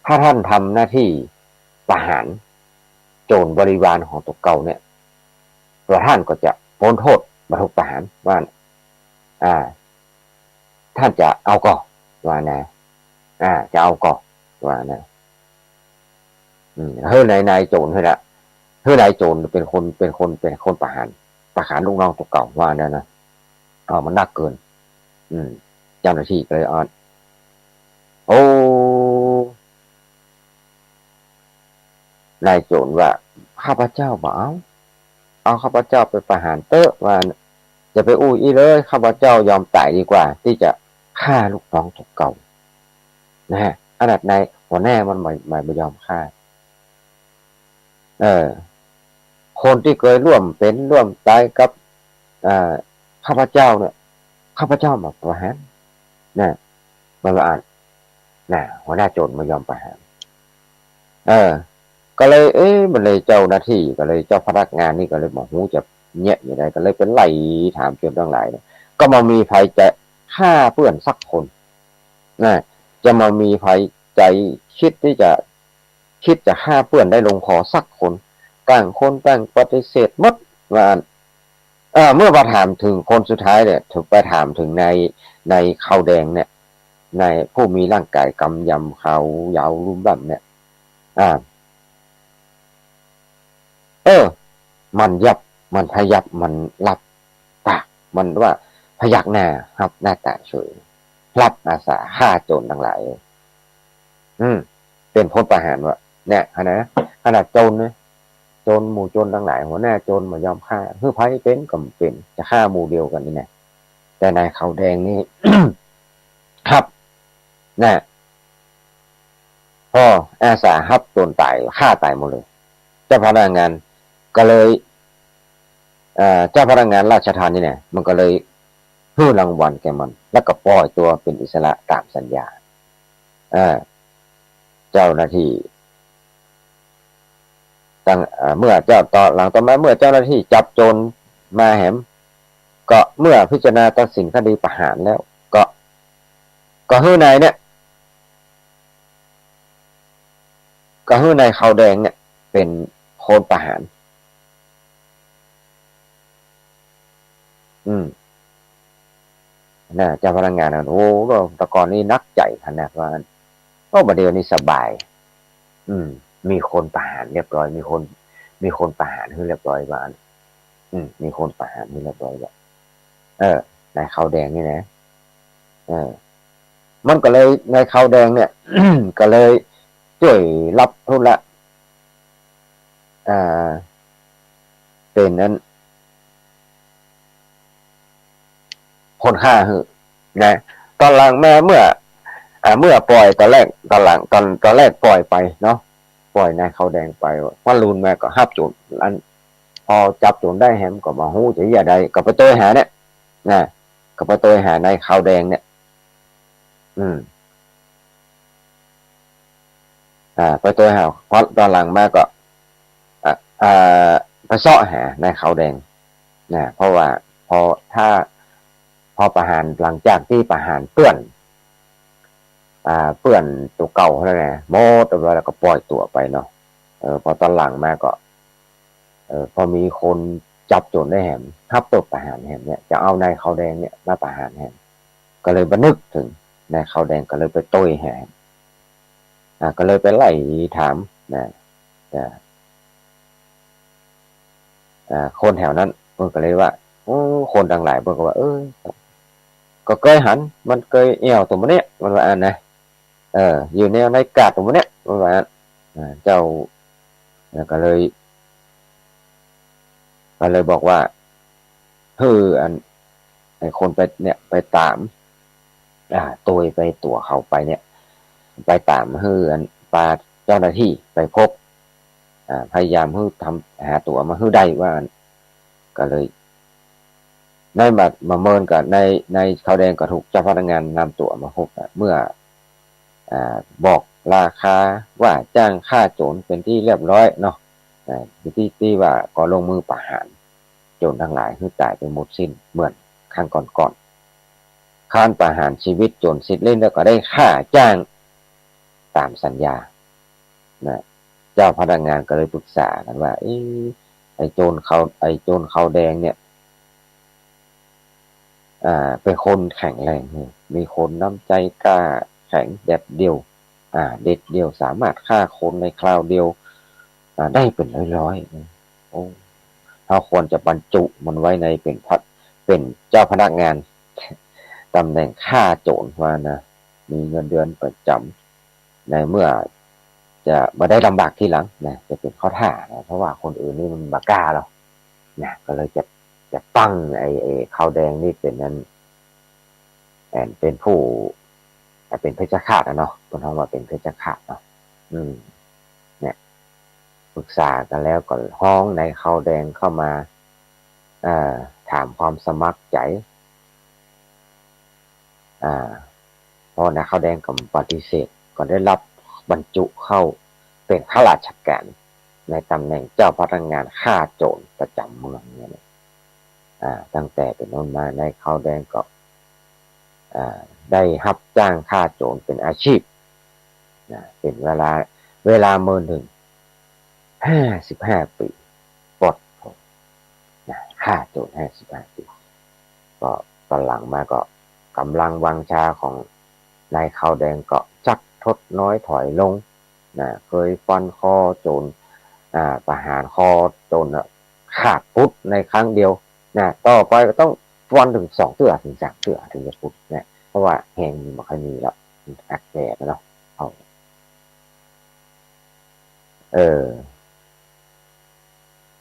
ถ้าท่านทำหน้าที่ประหารโจรบริวารของตัวเก่าเนี่ยตัวท่านก็จะพ้นโทษบรรทุกประหารว่าท่านจะเอาก่อว่านะจะเอาก่อว่านะเฮ้ยนายโจรเฮ้ยละเฮ้ยนายโจรเป็นคนประหารลูกน้องตัวเก่าว่าเนี่ยนะมันน่าเกินเจ้าหน้าที่เลยนายโจรว่าข้าพเจ้าบอกเอาข้าพเจ้าไปประหารเตอะว่าจะไปอีเลยข้าพเจ้ายอมตายดีกว่าที่จะฆ่าลูกน้องตัวเก่านะฮะขนาดใน หัวแน่มันไม่ยอมฆ่าเออคนที่เคยร่วมตายกับข้าพเจ้าเนี่ยข้าพเจ้ามาประหารนะมันอ่านนะหัวหน้าโจรไม่ยอมประหารก็เลยมันเลยเจ้าหน้าที่ก็เลยเจ้าพนักงานนี่ก็เลยบอกหูจะเนี้ยอย่างไรก็เลยเป็นไล่ถามจนทั้งหลายเนี่ยก็มามีภัยจะฆ่าเพื่อนสักคนนะจะมามีภัยใจคิดที่จะฆ่าเพื่อนได้ลงคอสักคนต่างคนต่างปฏิเสธหมดว่าเมื่อมาถามถึงคนสุดท้ายเนี่ยถูกไปถามถึงในเขาแดงเนี่ยในผู้มีร่างกายกำยำเขายาวรุ่มบั่มเนี่ยมันยับมันพยับมันรับปากมันว่าพยักหน้าครับหน้าตาเฉยรับอาสาฆ่าโจรทั้งหลายเป็นพลประหารว่าเนี่ยขนาดโจรเนี่ยโจรหมู่โจรทั้งหลายหัวหน้าโจรมายอมฆ่าเพื่อไพ่เป็นก็เป็นจะฆ่าหมู่เดียวกันนี่ไงแต่นายเขาแดงนี่ ครับน่ะพออาสาฮับโจรตายฆ่าตายหมดเลยเจ้าพนักงานก็เลยเจ้าพนักงานราชทานนี่เนี่ยมันก็เลยให้รางวัลแกมันแล้วก็ปล่อยตัวเป็นอิสระตามสัญญาเจ้าหน้าที่ตั้งเมื่อเจ้าต่อหลังต่อมาเมื่อเจ้าหน้าที่จับโจรมาแหมก็เมื่อพิจารณาตัดสินคดีประหารแล้วก็ให้นายเนี่ยก็ให้นายขาวแดงเนี่ยเป็นโคนประหารน่าเจ้าพนักงานโอ้ตะกอนนี่นักใจขนาดว่าประเดี๋ยวนี้สบายมีคนประหารเรียบร้อยมีคนประหารให้เรียบร้อยบ้านมีคนประหารให้เรียบร้อยแล้วนายขาวแดงนี่นะมันก็เลยนายขาวแดงเนี่ย ก็เลยช่วยรับทุนละเป็นนั้นคนฆ่าหือนะตอนหลังแม่เมื่อปล่อยตอนแรกตอนหลังตอนแรกปล่อยไปเนาะปล่อยนายเขาแดงไปว่าลูนแม่ก็ห้าจุดอันพอจับจุดได้แฮมก็มาหู้จะอย่าใดก็ไปตัวหาเนี่ยนะก็ไปตัวหานายเขาแดงเนี่ยไปตัวหาเพราะตอนหลังแม่ก็ไปเสาะหานายเขาแดงนะเพราะว่าพอประหารหลังจากที่ประหารเปื้อนตัวเก่าแล้วไงโมดแล้วก็ปล่อยตัวไปเนาะพอตอนหลังมาก็พอมีคนจับโจรได้แหมทับตัวประหารแหมเนี่ยจะเอานายเขาแดงเนี่ยมาประหารแหมก็เลยบันนึกถึงนายเขาแดงก็เลยไปต้ยแหมก็เลยไปไล่ถามนะคนแถวนั้นเพิ่นก็เลยว่าคนต่างหลายเพิ่นก็ว่าก็เคยหันมันเคยเอี่ยวตัวมันเนี่ยมันว่านะอยู่แนวในกาดตัวมันเนี่ยมันว่าเจ้าก็เลยบอกว่าไอ้คนไปเนี่ยไปตามตัวไปตัวเขาไปเนี่ยไปตามปาเจ้าหน้าที่ไปพบพยายามทำหาตัวมาได้ว่าก็เลยในมาเมินกับในเขาแดงก็ถูกเจ้าพนักงานนำตัวมาพบเมื่อบอกราคาว่าจ้างค่าโจรเป็นที่เรียบร้อยเนาะที่ว่าก็ลงมือประหารโจรทั้งหลายคือตายไปหมดสิ้นเหมือนครั้งก่อนการประหารชีวิตโจรสิ้นเล่นแล้วก็ได้ค่าจ้างตามสัญญานะเจ้าพนักงานก็เลยปรึกษากันว่าไอ้โจรเขาแดงเนี่ยเป็นคนแข็งแรงมีคนน้ำใจกล้าแข็งเด็ดเดียวสามารถฆ่าคนในคราวเดียวได้เป็นร้อยๆเราควรจะบรรจุมันไว้ในเป็นเจ้าพนักงานตำแหน่งฆ่าโจรว่านะมีเงินเดือนประจำในเมื่อจะมาได้ลำบากทีหลังนะจะเป็นข้อท่านะเพราะว่าคนอื่นนี่มันบากล้าแล้วนะก็เลยจะตั้งไอ้ขาวแดงนี่เป็นนั้นเป็นผู้ เป็นเพชฌฆาตเนาะเพิ่นฮ้องว่าเป็นเพชฌฆาตเนาะเนี่ยปรึกษากันแล้วก็ฮ้องในขาวแดงเข้ามาถามความสมัครใจพอในขาวแดงก็ปฏิเสธก็ได้รับบรรจุเข้าเป็นข้าราชการในตำแหน่งเจ้าพนักงานฆ่าโจรประจำเมืองเนี่ยตั้งแต่เป็นต้นมาในขาวแดงก็ได้รับจ้างฆ่าโจรเป็นอาชีพเป็นเวลาเมื่อถึง55 ปีปลดฆ่าโจร55 ปีก็ตอนหลังมาก็กำลังวังชาของนายขาวแดงก็จักทดน้อยถอยลงเคยฟันคอโจรประหารคอโจรขาดพุทธในครั้งเดียวต่อไปก็ต้องฟันถึง2 เทื่อถึง3 เทื่อถึงจะพุทธเพราะว่าแหงมันบ่ค่อยมีแล้วอักแก่เนาะ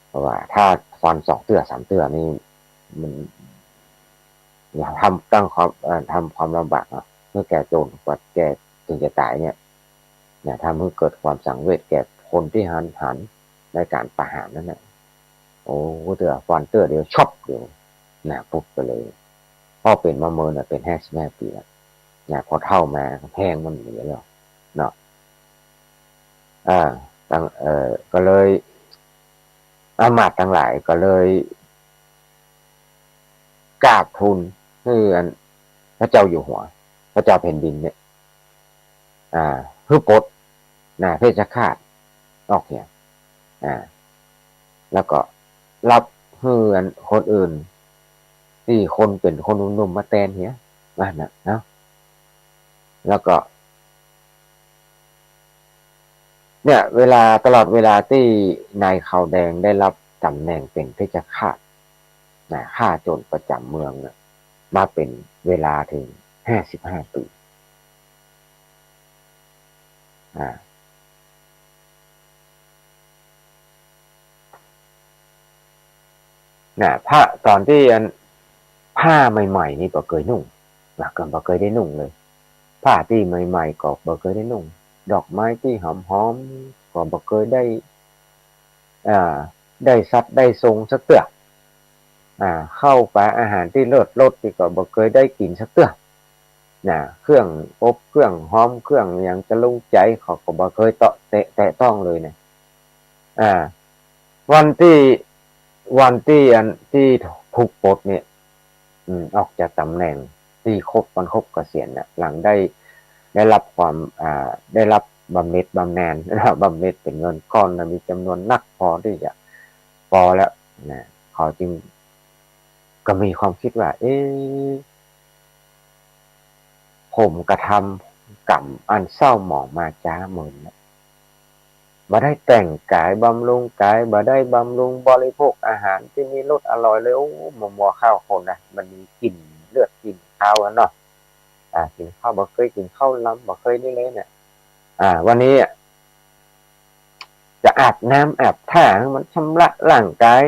เพราะว่าถ้าฟัน2 เทื่อ3 เทื่อนี่มันอย่าทำความลำบากเนาะเมื่อแก่โจรกว่าแก่ถึงจะตายเนี่ยทำให้เกิดความสังเวชแก่คนที่หันในการประหารนั่นแหละโอ้เตือฟันเตือเดียวช็อปเดียวปุ๊บไปเลยพ่อเป็นมาเมินเป็น55 ปีแล้วพอเท่ามาแพงมันเหลือแล้วเนาะก็เลยอามาตย์ทั้งหลายก็เลยกราบทูลให้พระเจ้าอยู่หัวพระเจ้าแผ่นดินเนี่ยคือปลดเพชฌฆาตออกเนี่ยแล้วก็รับเฮือนคนอื่นที่คนเป็นคนหนุ่มๆมาแทนเนี้ยว่าน่ะเนาะแล้วก็เนี่ยตลอดเวลาที่นายขาวแดงได้รับตำแหน่งเป็นเพชฌฆาตฆ่าโจรประจำเมืองมาเป็นเวลาถึง55 ปีผ้าตอนที่ผ้าใหม่ๆนี่บ่เคยนุ่งก็บ่เคยได้นุ่งเลยผ้าที่ใหม่ๆก็บ่เคยได้นุ่งดอกไม้ที่หอมๆก็บ่เคยได้ซัดได้ทรงสักเตื้อเข้าไปอาหารที่เลิศรสที่ก็บ่เคยได้กินสักเตื้อเครื่องอบเครื่องหอมเครื่องหยังจะลงใจเขาก็บ่เคยแตะต้องเลยนะวันที่ที่ถูกปลดเนี่ยออกจากตำแหน่งที่วันครบเกษียณหลังได้รับความได้รับบำเหน็จบำนาญบำเหน็จเป็นเงินก้อนมีจำนวนนักพอที่จะพอแล้วเขาจึงก็มีความคิดว่าผมกระทำกรรมอันเศร้าหมองมาจ้ามึนบ่ได้แต่งกายบำรุงกายบ่ได้บำรุงบริโภคอาหารที่มีรสอร่อยเลยมัวข้าวคนมันมีกลิ่นเลือดกลิ่นข้าวเนาะกินข้าวบ่เคยกินข้าวล้ำบ่เคยนี่เลยเนี่ยวันนี้จะอาบน้ำอาบท่ามันชำระร่างกาย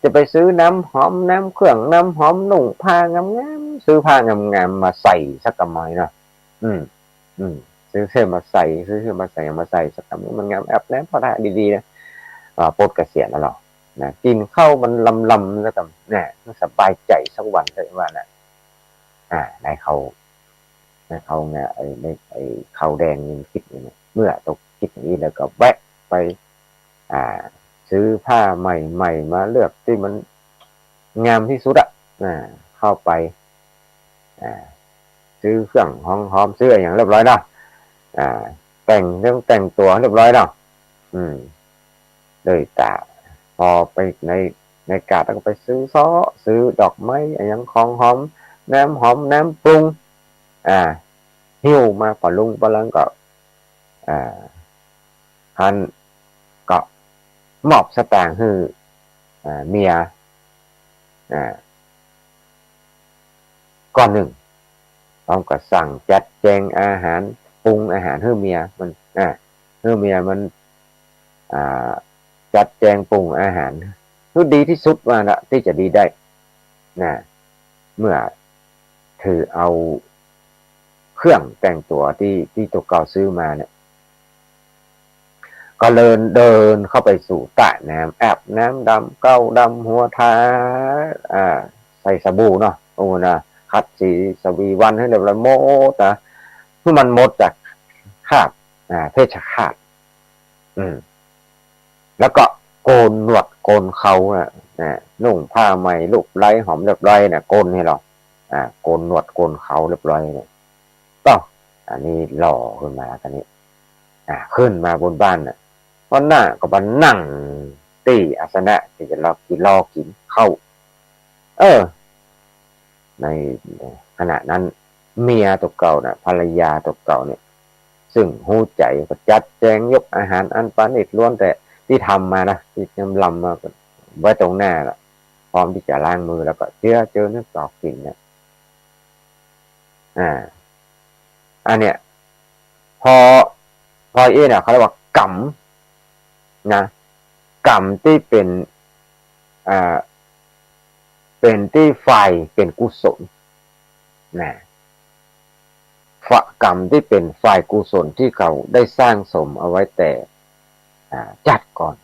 จะไปซื้อน้ำหอมน้ำเครื่องน้ำหอมนุ่งผ้างามๆซื้อผ้างามๆมาใส่สักกะมอยเนาะซื้อเสื้อมาใส่สักกะมอยมันงามอาบน้ำพอได้ดีๆนะปลดเกษียณแล้วเนาะกินข้าวมันลำๆแล้วก็สบายใจสักวันเลยว่าได้เขาไอ้เขาแดงยังคิดอยู่เนี่ยเมื่อตกคิดนี้แล้วก็แวะไปซื้อผ้าใหม่ๆมาเลือกที่มันงามที่สุดเข้าไปซื้อเครื่องหอมซื้ออย่างเรียบร้อยเนาะแต่งตัวเรียบร้อยเนาะเลยพอไปในกาดก็ไปซื้อดอกไม้อย่างของหอมน้ำปรุงหิ้วมาปะลุงปะลังก็ท่านก็มอบสตางค์ให้เมียก้อนหนึ่งพร้อมกับสั่งจัดแจงอาหารปรุงอาหารให้เมียมันให้เมียมันจัดแจงปรุงอาหารที่ดีที่สุดว่าละที่จะดีได้เมื่อถือเอา เครื่องแต่งตัวที่ตัวเก่าซื้อมาเนี่ยก็เดินเข้าไปสู่ใต้น้ำอาบน้ำดำเก้าดำหัวท้าใส่สบู่เนาะโอ้นะขัดสีสวีวันให้เรียบร้อยหมดนะเพื่อมันหมดจากคราบเพชฌฆาตแล้วก็โกนหนวดโกนเขานุ่งผ้าใหม่ลูกไร้หอมเรียบร้อยเนี่ยโกนให้เราโกนหนวดโกนเขาเรียบร้อยเนี่ยก็อันนี้หล่อขึ้นมากันนี้ขึ้นมาบนบ้านเนี่ยเพราะหน้าก็มานั่งตีอาสนะที่จะรอกินเข้าในขณะนั้นเมียตัวเก่าน่ะภรรยาตัวเก่าเนี่ยซึ่งหูใจก็จัดแจงยกอาหารอันปานิชล้วนแต่ที่ทำมานะที่นำลำมาไว้ตรงหน้าละพร้อมที่จะล้างมือแล้วก็เจอเนื้อตอกกินเนี่ยอันเนี้ยพอเนี่ยเขาเรียกว่ากรรมนะกรรมที่เป็นที่ฝ่ายเป็นกุศลนะกรรมที่เป็นฝ่ายกุศลที่เขาได้สร้างสมเอาไว้แต่จัดก่อน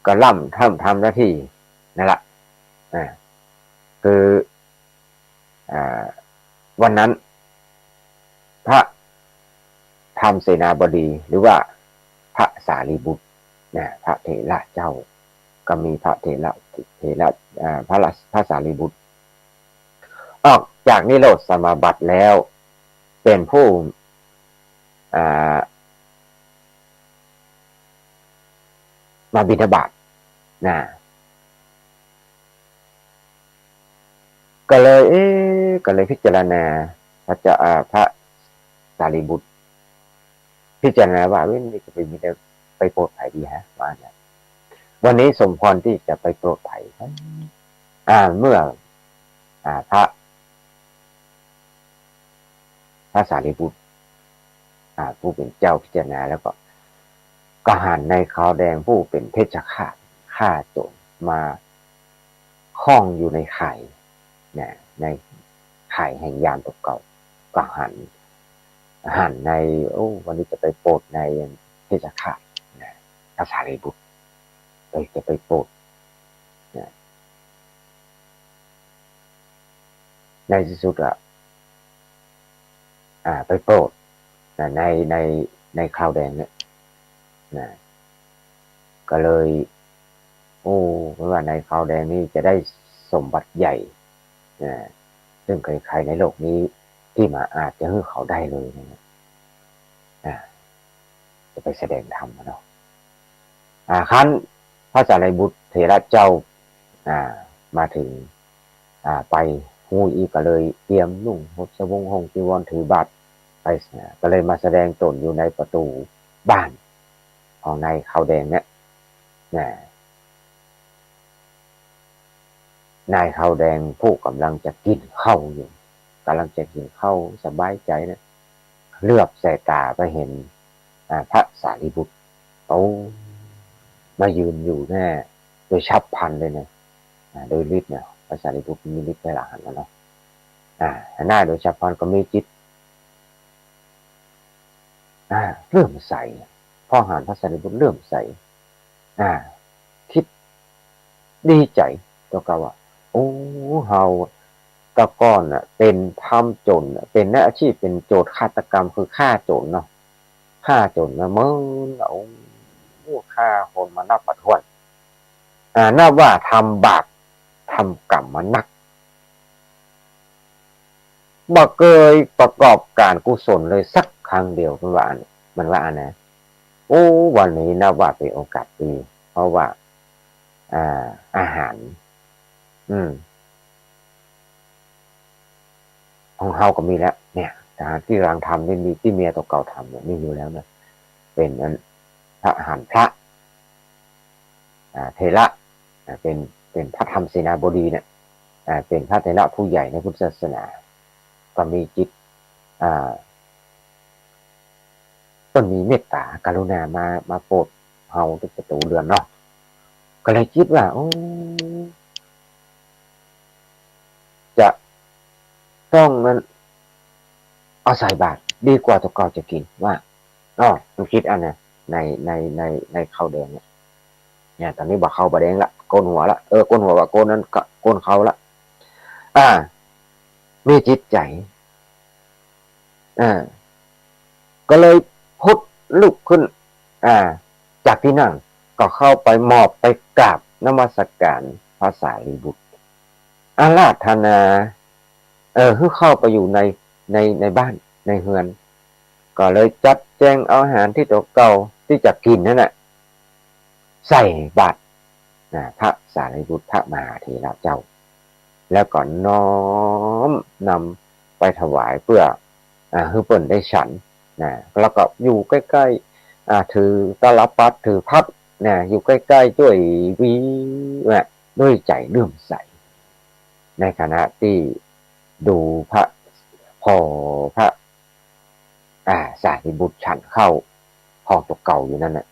ก็ล่ำทำหน้าที่นั่นแหละคือวันนั้นพระธรรมเสนาบดีหรือว่าพระสารีบุตรพระเถระเจ้าก็มีพระเถระพระสารีบุตรออกจากนิโรธสมาบัติแล้วเป็นผู้มาบิณฑบาตก็เลยพิจารณาพระสารีบุตรพิจารณาว่านี่จะไปโปรดไผ่ดีฮะว่าเนี่ยวันนี้สมควรที่จะไปโปรดไผ่เมื่อพระสารีบุตรผู้เป็นเจ้าพิจารณาแล้วก็หันในขาวแดงผู้เป็นเพชฌฆาตฆ่าโจรมาคล้องอยู่ในไข่ในไข่แห่งยามตกเก่าก็หันในวันนี้จะไปโปรดในเพชฌฆาตพระสารีบุตรจะไปโปรดในที่สุดไปโปรดในคราวแดงเนี่ยก็เลยเพราะว่าในคราวแดงนี่จะได้สมบัติใหญ่ซึ่งใครๆในโลกนี้ที่มาอาจจะให้เขาได้เลยจะไปแสดงธรรมเนาะครั้นพระสารีบุตรเถระเจ้ามาถึงไปหูอีก็เลยเตรียมนุ่งหดสบงหงจีวรถือบาตรไปก็เลยมาแสดงตนอยู่ในประตูบ้านของนายขาวแดงเนี่ยนายขาวแดงผู้กำลังจะกินข้าวอยู่กำลังจะกินข้าวสบายใจนะเลือบสายตาไปเห็นพระสารีบุตรมายืนอยู่แน่โดยฉับพลันเลยนะโดยฤทธิ์เนี่ยพระสารีบุตรมีฤทธิ์เป็นหลักแล้วเนาะหน้าโดยฉับพลันก็มีจิตเริ่มใสพ่อหานพระสารีบุตรเริ่มใสคิดดีใจตัวก็ว่าเฮาตะก้อนเป็นทำโจรเป็นหน้าอาชีพเป็นโจรฆาตกรรมคือฆ่าโจรเนาะฆ่าโจรเมื่อฆ่าคนมานับประทวนนับว่าทำบาปทำกรรมมานักบ่เคยประกอบการกุศลเลยสักครั้งเดียวมันว่านะวันนี้นับว่าเป็นโอกาสดีเพราะว่าอาหารของเฮาก็มีแล้วเนี่ยที่กำลังทำนี่มีที่เมียตัวเก่าทำเนี่ยมีอยู่แล้วนะเป็นนั้นพระอาหารพระเทระเป็นพระธรรมเสนาบดีเนี่ยเป็นพระเทระผู้ใหญ่ในพุทธศาสนาก็มีจิตก็มีเมตตากรุณามาโปรดเฮาที่ประตูเรือนเนาะก็เลยคิดว่าจะต้องนั้น เอาใส่บาตรดีกว่าตัวเก่าจะกินว่าอ๋อมันคิดอันน่ะในในข้าวแดงเนี่ยตอนนี้บอกข้าวบะแดงละโกนหัวละโกนหัวว่าโกนนั้นก็โกนเขาละอ่ามีจิตใจอ่าก็เลยพุทธลุกขึ้นอ่าจากที่นั่งก็เข้าไปมอบไปกราบนมัสการพระสารีบุตรอาราธนาคือเข้าไปอยู่ในบ้านในเฮือนก็เลยจัดแจงเอาอาหารที่ตัวเก่าที่จะกินนั่นแหละใส่บาตรพระสารีบุตรพระมหาเถระเจ้าแล้วก็น้อมนำไปถวายเพื่อให้เปิ่นได้ฉันนะแล้วก็อยู่ใกล้ๆถือตลับปัดถือพัดนะอยู่ใกล้ๆด้วยวินะด้วยใจเลื่อมใสในขณะที่ดูพระพอพระสารีบุตรฉันเข้าห้องตกเก่าอยู่นั่นแหละ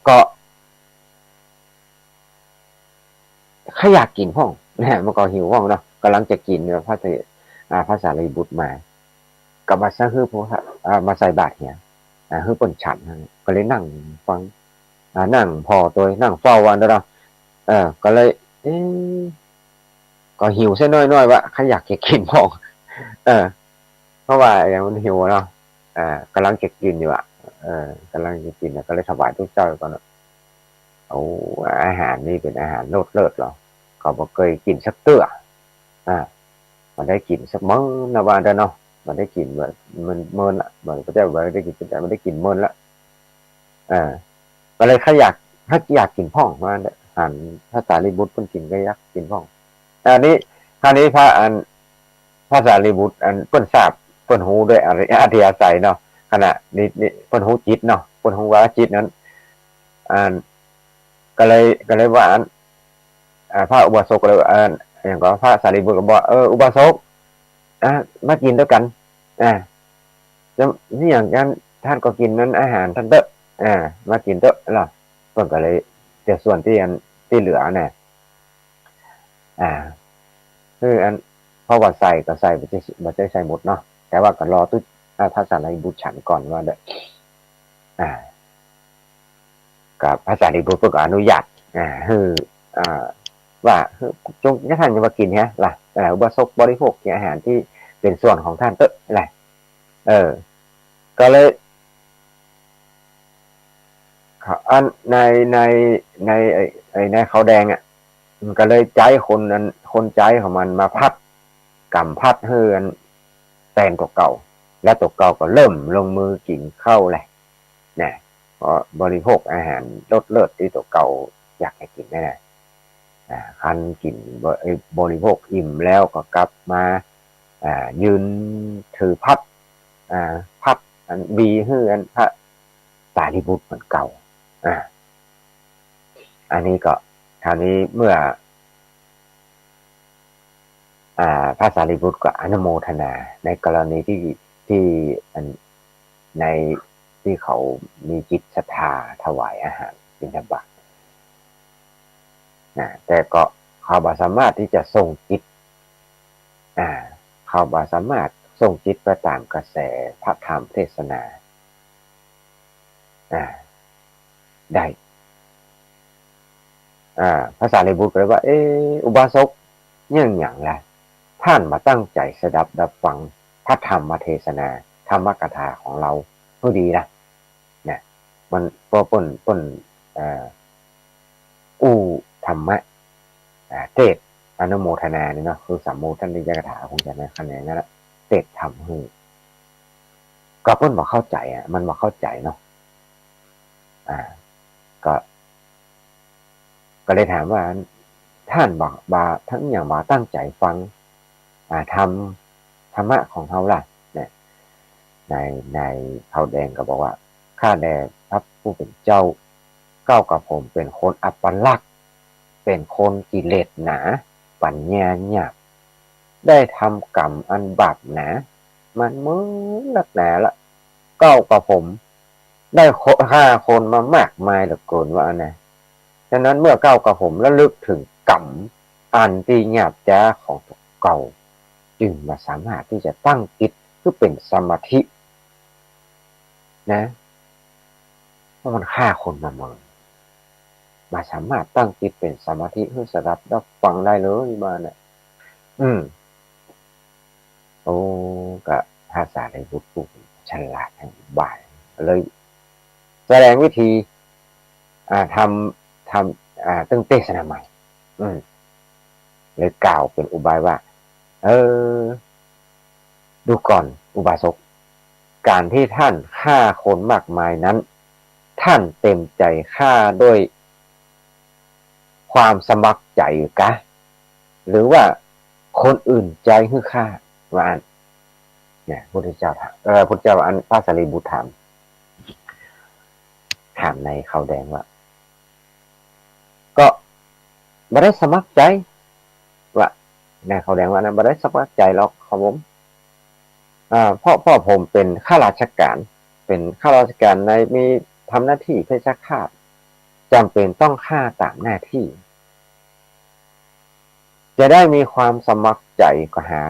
ก็เขาอยากกินห้องนะมันก็หิวห้องเนาะกำลังจะกินเนี่ยพระสารีบุตรมากับมาซะคือพวกมาใส่บาตรเนี่ยคือปนฉันก็เลยนั่งฟังนั่งพอตัวนั่งเฝ้าวันแล้วก็เลยก็หิวซะน้อยๆว่าเขาอยากจะกินห้องเพราะว่าอย่างมันหิวเนาะกำลังจะกินอยู่กำลังจะกินก็เลยถวายทุกเจ้าก่อนเอาอาหารนี่เป็นอาหารโลดเลิศหรอเขาบอกเคยกินสักเตื้อมันได้กินสักมื้อนะว่าเนาะมันได้กินแบบมันเมินละมันก็จะว่าได้กินแต่มันได้กินเมินละก็เลยเขาอยากกินพ่องมาหันพระสารีบุตรเพิ่นกินก็อยากกินพ่องอันนี้คราวนี้พระสารีบุตรเพิ่นทราบเพิ่นหูด้วยอะไรอธิยาศัยเนาะขณะนี้เพิ่นหูจิตเนาะเพิ่นหูว่าจิตนั้นก็เลยว่าพระอุบาสกเลยอย่างก็พระสารีบุตรก็บอกอุบาสกมากินด้วยกันแล้วนี่อย่างนั้นท่านก็กินนั้นอาหารท่านเด้อมากินเด้อหรอเพิ่นก็เลยแต่ส่วนที่เหลือเนี่ยคือเพราะว่าใส่ก็ใส่บ่ได้ใส่หมดเนาะแต่ว่าก็รอตุ๊พระสารีบุตรฉันก่อนว่าเด้อกับพระสารีบุตรก็อนุญาตคือว่าจงท่านจะมากินฮะล่ะแต่อุบาสกบริโภคอาหารที่เป็นส่วนของท่านเต้อะไรก็เลยอันในเขาแดงมันก็เลยใจคนใจของมันมาพัดกำพัดเฮือนแตนตัวเก่าและตัวเก่าก็เริ่มลงมือกินเข้าเลยนะเพราะบริโภคอาหารลดเลิศที่ตัวเก่าอยากให้กินแน่คันกินบริโภคอิ่มแล้วก็กลับมายืนถือพัดบีเฮือนพระสารีบุตรเหมือนเก่าอันนี้ก็คราวนี้เมื่อพระสารีบุตรก็อนุโมทนาในกรณีที่ในที่เขามีจิตศรัทธาถวายอาหารบิณฑบาตแต่ก็เขาบ่สามารถที่จะส่งจิตเขาบ่สามารถส่งจิตไปตามกระแสพระธรรมเทศนาได้พระสารีบุตรก็เลยว่าอุบาสกอย่างไรท่านมาตั้งใจสดับรับฟังพระธรรมเทศนาธรรมกถาของเราก็ดีนะมันก็ป้นธรรมะเทศอนุโมทนาเนี่ยเนาะคือสัมโมทันติยกถาคงจะในคะแนนนั่นแหละเทศธรรมคือก็เพิ่นบอกเข้าใจมันบอกเข้าใจเนาะก็เลยถามว่าท่านบอกบาทั้งอย่างบาตั้งใจฟังทำธรรมะของเขาล่ะเนี่ยในเขาแดงก็บอกว่าข้าแด่พระผู้เป็นเจ้าเก้ากับผมเป็นคนอัปลักษณ์เป็นคนกิเลสหนาปัญญาหยาบได้ทำกรรมอันบาปหนามันมึงนักหนาละเก้ากับผมได้ฆ่าคนมามากมายเหลือเกินว่านะฉะนั้นเมื่อเก้ากับผมระลึกถึงกรรมอันที่หยาบจ้าของเก่า จึงมาสามารถที่จะตั้งจิตเพื่อเป็นสมาธินะเพราะมันฆ่าคนมาสามารถตั้งจิตเป็นสมาธิเพื่อสดับรับฟังได้เลยมาเนี่ยโอ้กะภาษาในบุตรผู้ฉลาดแห่งบ่ายเลยแสดงวิธีทำตึงเตสนาใหม่เลยกล่าวเป็นอุบายว่าดูก่อนอุบาสกการที่ท่านฆ่าคนมากมายนั้นท่านเต็มใจฆ่าด้วยความสมัครใจกะหรือว่าคนอื่นใจให้ฆ่าว่าอันเนี่ยพุทธเจ้าถามพุทธเจ้าอันพระสารีบุตรถามในเขาแดงว่าก็ไม่ได้สมัครใจว่าในเขาแดงว่านั้นไม่ได้สมัครใจหรอกครับผมเพราะพ่อผมเป็นข้าราชการในมีทำหน้าที่เพชฌฆาตจำเป็นต้องฆ่าตามหน้าที่จะได้มีความสมัครใจก็หา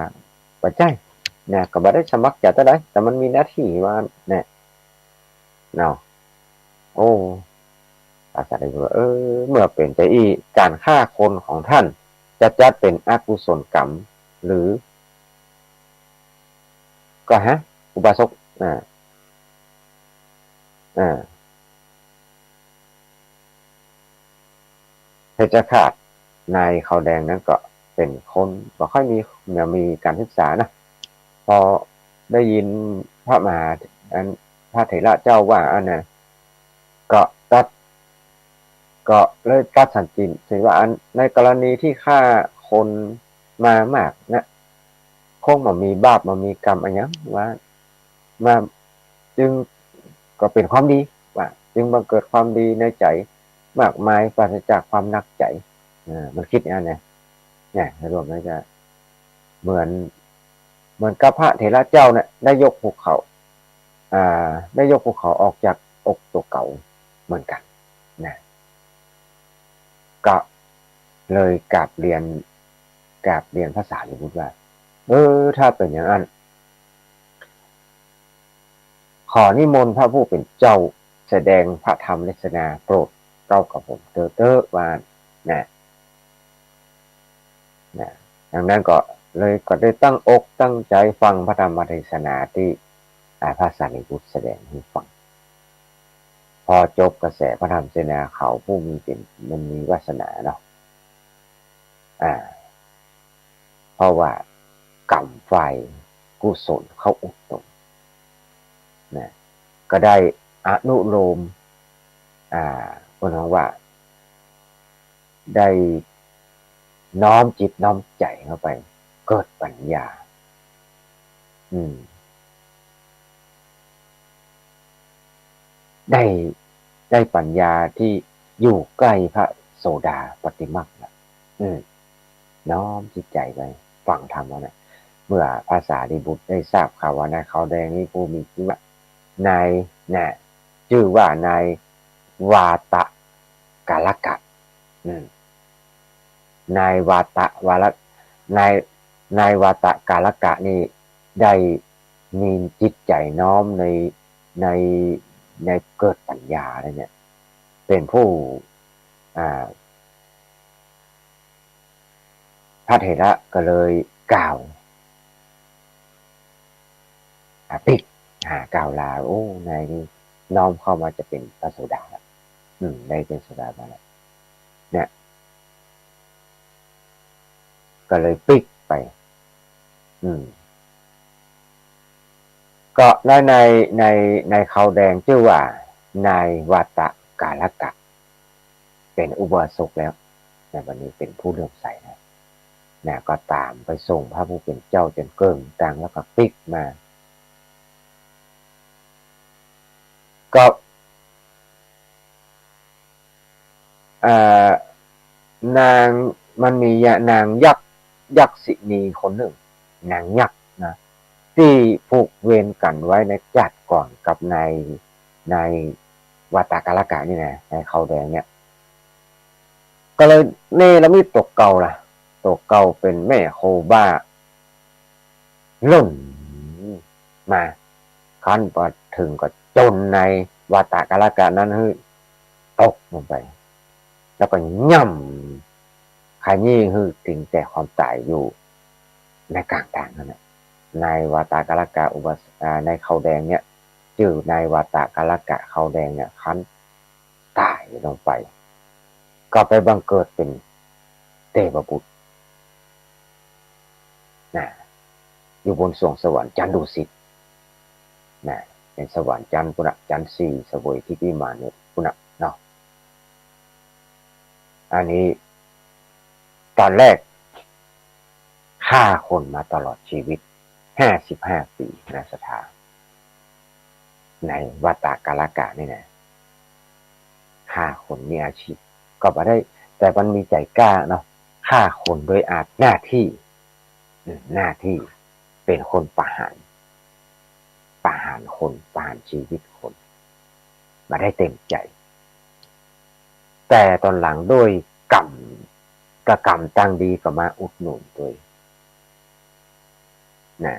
ปัจจัยเนี่ยก็ไม่ได้สมัครใจแต่มันมีหน้าที่ว่าเนี่ยเนาะโอ้อาจารย์ได้ว่าเมื่อเป็นใจอีการฆ่าคนของท่านจะจัดเป็นอกุศลกรรมหรือก็อุบาสกเพชฌฆาตนายเขาแดงนั้นก็เป็นคนบ่ค่อยมีการศึกษานะพอได้ยินพระมหาพระเถระเจ้าว่าอันนั้นก็เลยตัดสันติถือว่าอันในกรณีที่ฆ่าคนมามากนะคงมีบาปมีกรรมอะไรอย่างว่ามาจึงก็เป็นความดีว่าจึงบังเกิดความดีในใจมากมายปราศจากความหนักใจมันคิดอย่างนี้เนี่ยรวมแล้วจะเหมือนกับพระเถระเจ้าเนี่ยได้ยกภูเขาออกจากอกตัวเก่าเหมือนกันนะก็เลยกราบเรียนภาษาลิบุตรว่าถ้าเป็นอย่างนั้นขอนิมนต์พระผู้เป็นเจ้าแสดงพระธรรมเทศนาโปรดเล่ากับผมว่านะดังนั้นก็ได้ตั้งอกตั้งใจฟังพระธรรมเทศนาที่พระสารีบุตรแสดงให้ฟังพอจบกระแสพระธรรมเทศนาเขาผู้มันมีวาสนาเนาะเพราะว่ากรรมไฟกุศลเขาอุดหนุนนะก็ได้อนุโลมคนว่าได้น้อมจิตน้อมใจเข้าไปเกิดปัญญาได้ปัญญาที่อยู่ใกล้พระโสดาปัตติมรรคนะน้อมจิตใจไปฟังธรรมแล้วนะเมื่อภาษาดิบุตรได้ทราบข่าวว่านะเขาแดงนี้ผู้มีชื่อว่านายชื่อว่านาย วาตะกาลกะนายวาตะนายวาตะกาลกะนี่ได้มีจิตใจน้อมในเกิดปัญญาอะไรเนี่ยเป็นผู้พระเถระก็เลยกล่าวปิดกล่าวลาโอ้นายนี่น้อมเข้ามาจะเป็นพระโสดาแล้วได้เป็นโสดามาแล้วเนี่ยก็เลยปิดไปก็ในเขาแดงชื่อว่านายวัตะกาลกะเป็นอุบาสกแล้วในวันนี้เป็นผู้เลื่อมใสนะก็ตามไปส่งพระผู้เป็นเจ้าจนเกิ่งตังแล้วก็ปิกมาก็นางมันมีนางยักษินีคนหนึ่งนางยักษ์นะที่ผูกเวรกันไว้ในจัดก่อนกับในวัตกาลกะนี่นะในเขาแดงเนี่ยก็เลยเนรมิตตกเก่าล่ะตกเก่าเป็นแม่โคบ้า ล่นมาคันพอถึงก็จนในวาตากาลกะนั้นคือตกลงไปแล้วก็ย่ำขยี้คือถึงแต่ความตายอยู่ในกลางทางนั่นแหละในวาตากาลกะอุบาในเขาแดงเนี่ยชื่อในวาตากาลกะเขาแดงเนี่ยคันตายลงไปก็ไปบังเกิดเป็นเทพบุตรนะอยู่บนสวงสวรรค์จันทดุสิตนะเป็นสวรรค์จันทร์ปุณะจันทร์สี่เสวยที่พิมานเนี่ยปุณะเนาะอันนี้ตอนแรกฆ่าคนมาตลอดชีวิต55 ปีนะสถาในวัตตกาลกะนี่นะฆ่าคนมีอาชีพก็มาได้แต่มันมีใจกล้าเนาะฆ่าคนโดยอาจหน้าที่เป็นคนประหารคนประหารชีวิตคนมาได้เต็มใจแต่ตอนหลังด้วยกรรมตั้งดีก็มาอุดหนุนด้วยนะ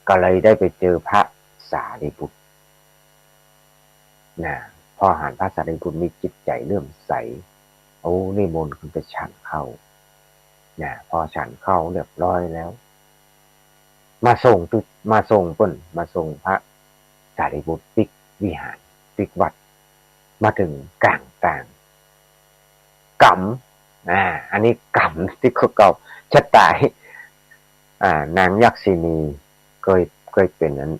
ก็เลยได้ไปเจอพระสารีบุตรนะพอหารพระสารีบุตรมีจิตใจเลื่อมใสโอ้นิมนต์ขึ้นไปฉันเข้านะพอฉันเข้าเรียบร้อยแล้วมาส่งเปิ้นมาส่งพระสารีบุตรปิกวิหารปิกวัดมาถึงกลางกรรมอันนี้กรรมที่เขาเก่าชะตานางยักษินีเคยเป็นนั้น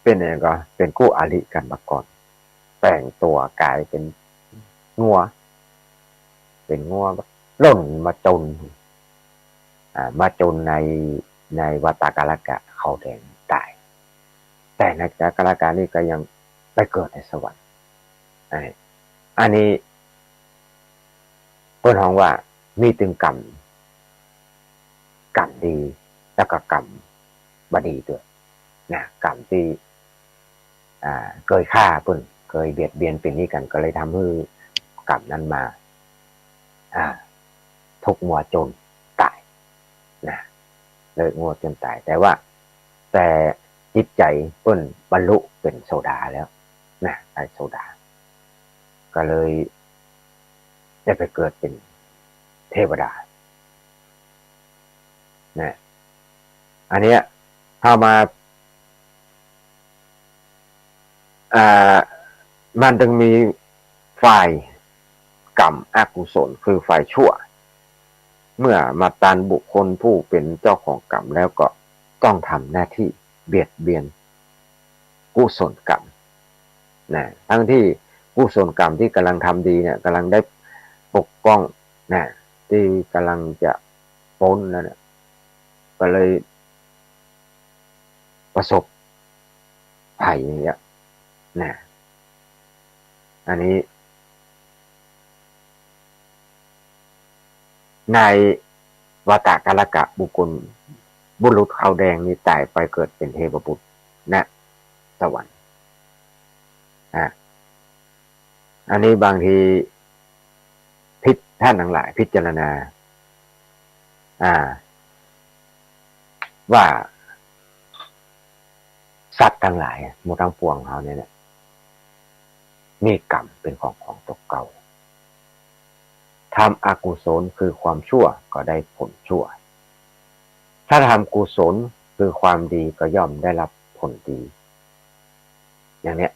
เป็นอะไรก็เป็นคู่อริกันมาก่อนแปลงตัวกลายเป็นงัวล่นมาจนในวัตกาลกะเขาแดงตายแต่ในกาลกะนี่ก็ยังไปเกิดในสวรรค์อันนี้เพิ่นฮ้องว่ามีถึงกรรมดีแล้วก็กรรมบ่ดีด้วยนะกรรมที่เคยฆ่าเพิ่นเคยเบียดเบียนเป็นนี้กันก็เลยทำให้กรรมนั้นมาทุกข์มัวจนตายนะเลยงัวจนตายแต่จิตใจเพิ่นบรรลุเป็นโสดาแล้วนะได้โสดาก็เลยได้ไปเกิดเป็นเทวดานะอันเนี้ยถ้ามามันจึงมีฝ่ายกรรมอกุศลคือฝ่ายชั่วเมื่อมาตันบุคคลผู้เป็นเจ้าของกรรมแล้วก็ต้องทำหน้าที่เบียดเบียนกุศลกรรมนะทั้งที่กุศลกรรมที่กำลังทำดีเนี่ยกำลังได้ปกป้องนะที่กำลังจะพ้นแล้วเนี่ยก็เลยประสบภัยอย่างเงี้ยนะอันนี้ในวัตกาลกะบุรุษขาวแดงนี่ตายไปเกิดเป็นเทพบุตรนะสวรรค์อันนี้บางทีท่านทั้งหลายพิจารณาว่าสัตว์ทั้งหลายหมดทั้งปวงเขาเนี่ยมีกรรมเป็นของตกเก่าทำอกุศลคือความชั่วก็ได้ผลชั่วถ้าทำกุศลคือความดีก็ย่อมได้รับผลดีอย่างเนี้ย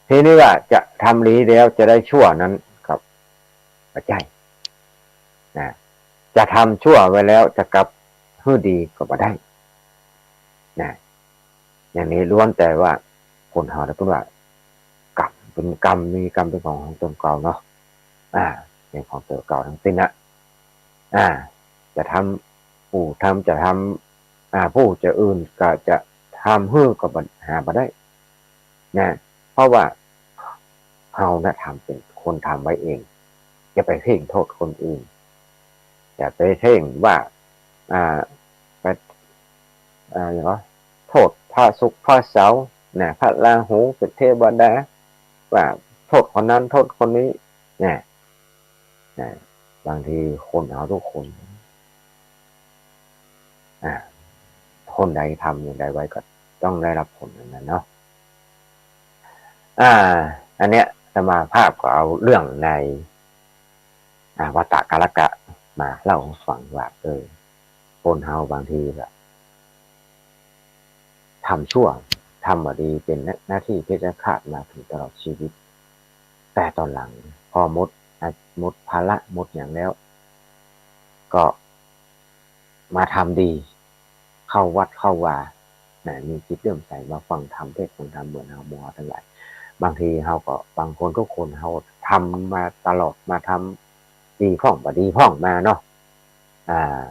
ทีนี้ว่าจะทำดีแล้วจะได้ชั่วนั้นครับปัจจัยจะทำชั่วไว้แล้วจะกลับให้ดีก็บ่ได้อย่างนี้ล้วนแต่ว่าคนเฮาได้พูดว่ากรรมเป็นกรรมมีกรรมเป็นของตนเก่าเนาะเป็นของตัวเก่าทั้งสิ้นนะจะทำผู้ทำจะทำผู้จะอื่นก็จะทำให้ก็หาบ่ได้นะเพราะว่าเฮานะทำเป็นคนทำไว้เองอย่าไปเพ่งโทษคนอื่นอย่าไปเพ่งว่าไปอย่างว่าโทษพระศุกร์พระเสาร์นะพระราหูเป็นเทวดาว่าโทษคนนั้นโทษคนนี้นะบางทีคนเอาทุกคน อ่าคนใดทำอย่างใดไว้ก็ต้องได้รับผลนั้นเนาะอันเนี้ยสมาภาพก็เอาเรื่องในวัตตกาลกะมาเล่าให้ฟังว่าคนเฮาบางทีแบบทำชั่วทำบดีเป็นหน้าที่เพชฌฆาตมาถึงตลอดชีวิตแต่ตอนหลังพอหมดภาระหมดอย่างแล้วก็มาทำดีเข้าวัดเข้าวามีจิตเลื่อมใสมาฟังธรรมเทศน์ฟังธรรมเหมือนเฮาหมอทั้งหลายบางทีเฮาก็บางคนทุกคนเฮาทำมาตลอดมาทำดีพ่องบดีพ่องมาเนาะ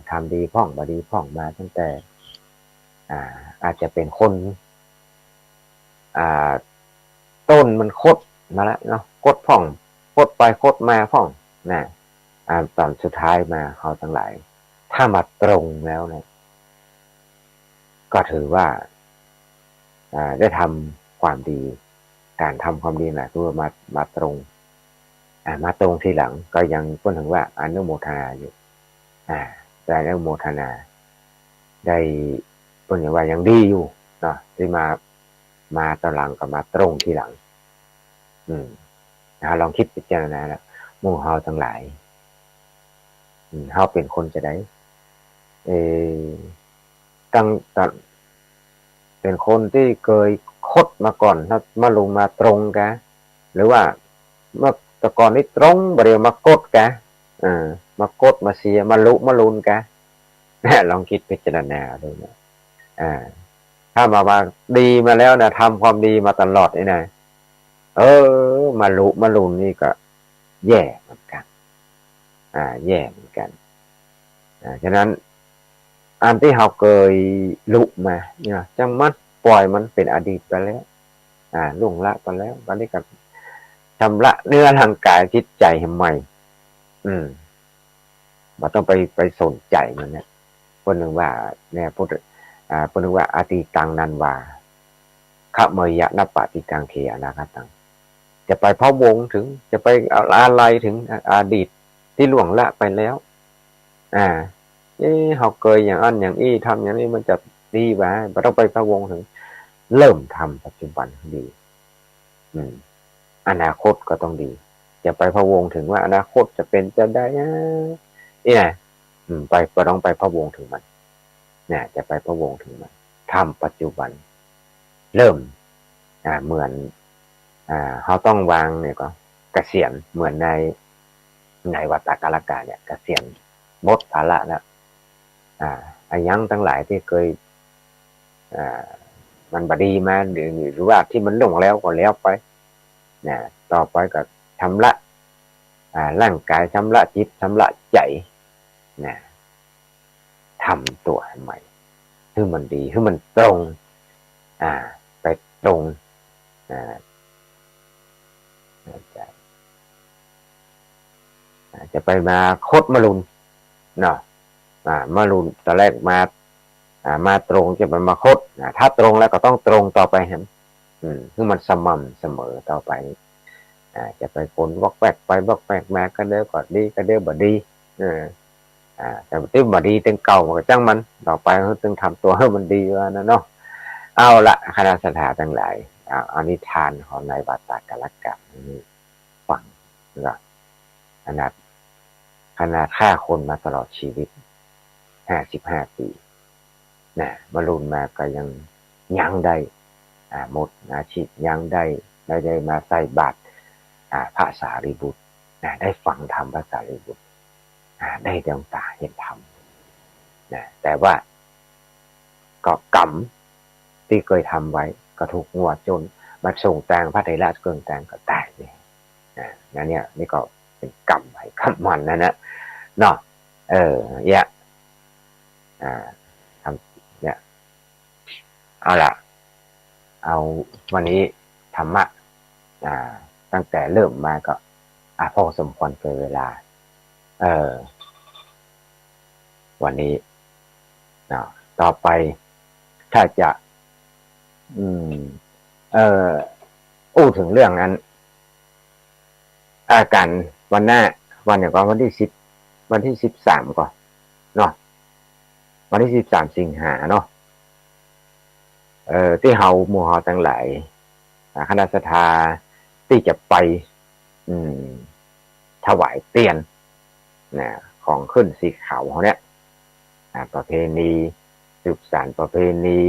ทำดีพ่องบดีพ่องมาตั้งแต่อาจจะเป็นคนต้นมันคดมาแล้วเนาะคดพ่องคดไปคดมาพ่องนะตอนสุดท้ายมาเขาทั้งหลายถ้ามาตรงแล้วเนี่ยก็ถือว่าได้ทำความดีการทำความดีแหละคือมาตรงมาตรงทีหลังก็ยังพูดถึงว่าอนุโมทนาอยู่ได้อนุโมทนาได้พูดถึงว่ายังดีอยู่เนาะที่มาตอนหลังก็มาตรงทีหลังลองคิดพิจารณาแล้วหมู่เฮาทั้งหลายเฮาเป็นคนจะได้ตั้งแต่เป็นคนที่เคยคดมาก่อนถ้ามาลงมาตรงกะหรือว่าเมื่อแต่ก่อนนี้ตรงบริเวณมากดกะมากดมาเสียมาลุมาลุนกะลองคิดพิจารณาดูนะถ้ามาดีมาแล้วนะทำความดีมาตลอดนี่นะมาลุมาลุนนี่ก็แย่เหมือนกันแย่เหมือนกันฉะนั้นอันที่เราเคยลุมาเนี่ยจังมันปล่อยมันเป็นอดีตไปแล้วล่วงละไปแล้วตอนนี้ก็ชำระเนื้อร่างกายจิตใจให้ใหม่มันต้องไปสนใจมันเนี่ยคนหนึ่งว่าเนี่ยพูดคนหนึ่งว่าอาติตังนันวาขะเมยะนปฏิกังเขอนาคตังจะไปพะวงถึงจะไปอะไรถึงอดีตที่ล่วงละไปแล้วเขาเคยอย่างอันอย่างอี้ทำอย่างนี้มันจะดีวะเราต้องไปพะวงถึงเริ่มทำปัจจุบันดีอนาคตก็ต้องดีจะไปพะวงถึงว่าอนาคตจะเป็นจะได้นี่นะไปก็ต้องไปพะวงถึงมันเนี่ยจะไปพะวงถึงมันทำปัจจุบันเริ่มเหมือนเขาต้องวางเนี่ยก็เกษียณเหมือนในวัตตกาลกะเนี่ยเกษียณหมดภาระแล้วยังทั้งหลายที่เคยมันบดีมาหรือว่าที่มันลงแล้วก็แล้วไปต่อไปก็ชำระร่างกายชำระจิตชำระใจทำตัวใหม่ให้มันดีให้มันตรงไปตรงจะไปมาโคตรมารุนเนาะมารุนตอนแรกมาตรงจะไปมาโคตรถ้าตรงแล้วก็ต้องตรงต่อไปเห็นคือมันสม่ำเสมอต่อไปจะไปคนวอกแวกไปวอกแวกมาก็เด้อก็ดีก็เด้อบ่ดีแต่ที่บ่ดีเต็งเก่ามันก็จังมันต่อไปเขาต้องทำตัวให้มันดีว่านะเนาะเอาละคณะสถาทั้งหลายอานิทานของนายวัตตกาลกะนี่ฟังนะขนาดฆ่าคนมาตลอดชีวิต55 ปีมารุนมาก็ยังได้หมดอาชีพยังได้มาใส่บาตรพระสารีบุตรได้ฟังธรรมพระสารีบุตรได้ดวงตาเห็นธรรมแต่ว่าก็กรรมที่เคยทำไว้ก็ถูกงัวจนมาส่งแตงพระไตรราชเกินแตงก็ตายเลยนั่นเนี่ยนี่ก็เป็นกรรมให้กรรมมันนะเนาะทำเนี่ยเอาล่ะเอาวันนี้ธรรมะตั้งแต่เริ่มมาก็พอสมควรเกินเวลาวันนี้ต่อไปถ้าจะถึงเรื่องนั้นอาการวันหน้าวันอย่างก่อนวันที่13ก่อนเนาะ วันที่13 สิงหาเนาะที่เฮาหมู่เฮาทั้งหลายคณะศรัทธาที่จะไปอืมถวายเตียนนะของขึ้นสีขาวเขาเนี่ยประเพณีสืบสานประเพณี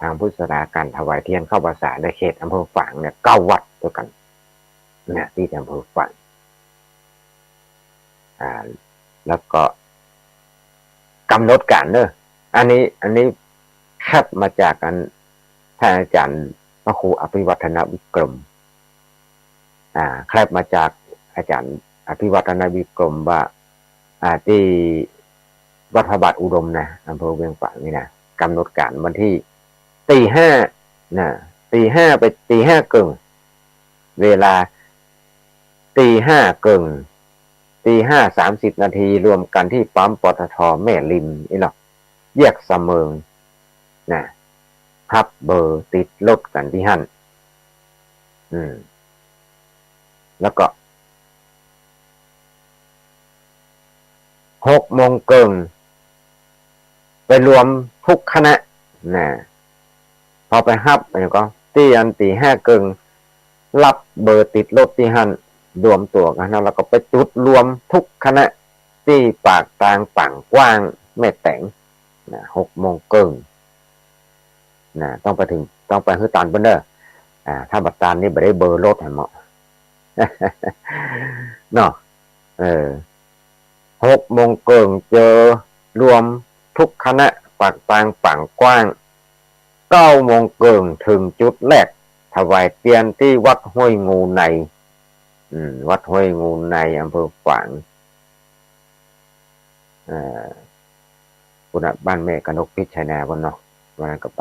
ทางพุทธศาสนาการถวายเทียนเข้าพรรษาในเขตอำเภอฝางเนี่ย9 วัดด้วยกันเนี่ยที่อำเภอฝางแล้วก็กำหนดการเนอะอันนี้แคบมาจากกันท่านอาจารย์พระครูอภิวัฒนวิกรมแคบมาจากอาจารย์อภิวัฒนวิกรมว่าที่วัดพระบาทอุดมนะอำเภอเวียงฝางนี่นะกำหนดการวันที่ตี 5นะตี 5ไปตี 5เกิงเวลาตี 5เกิงตี 5:30รวมกันที่ปั๊มปตทแม่ริมนี่เนาะแยกเสมิงนะฮับเบอร์ติดรถกันที่หั่นแล้วก็6 โมงเกิงไปรวมทุกคณะนะพอไปฮับแล้วก็ตี 5เกิงรับเบอร์ติดรถที่หั่นรวมตัวกันแล้วก็ไปจุดรวมทุกคณะที่ปากตางปังกว้างแม่แต่งนะ6 โมงเกิงนะต้องไปฮือตานเพิ่นเด้อถ้าบัดตานนี่บ่ได้เบอร์รถให้เหมาะเนาะ6 โมงเกิงเจอรวมทุกคณะปากตางปังกว้าง9 โมงเกิงถึงจุดแรกถวายเตียนที่วัดห้วยงูในวัดห้วยงูในอำเภอฝางคุณบ้านแม่กนกพิชนาบนเนาะวันนั้นก็ไป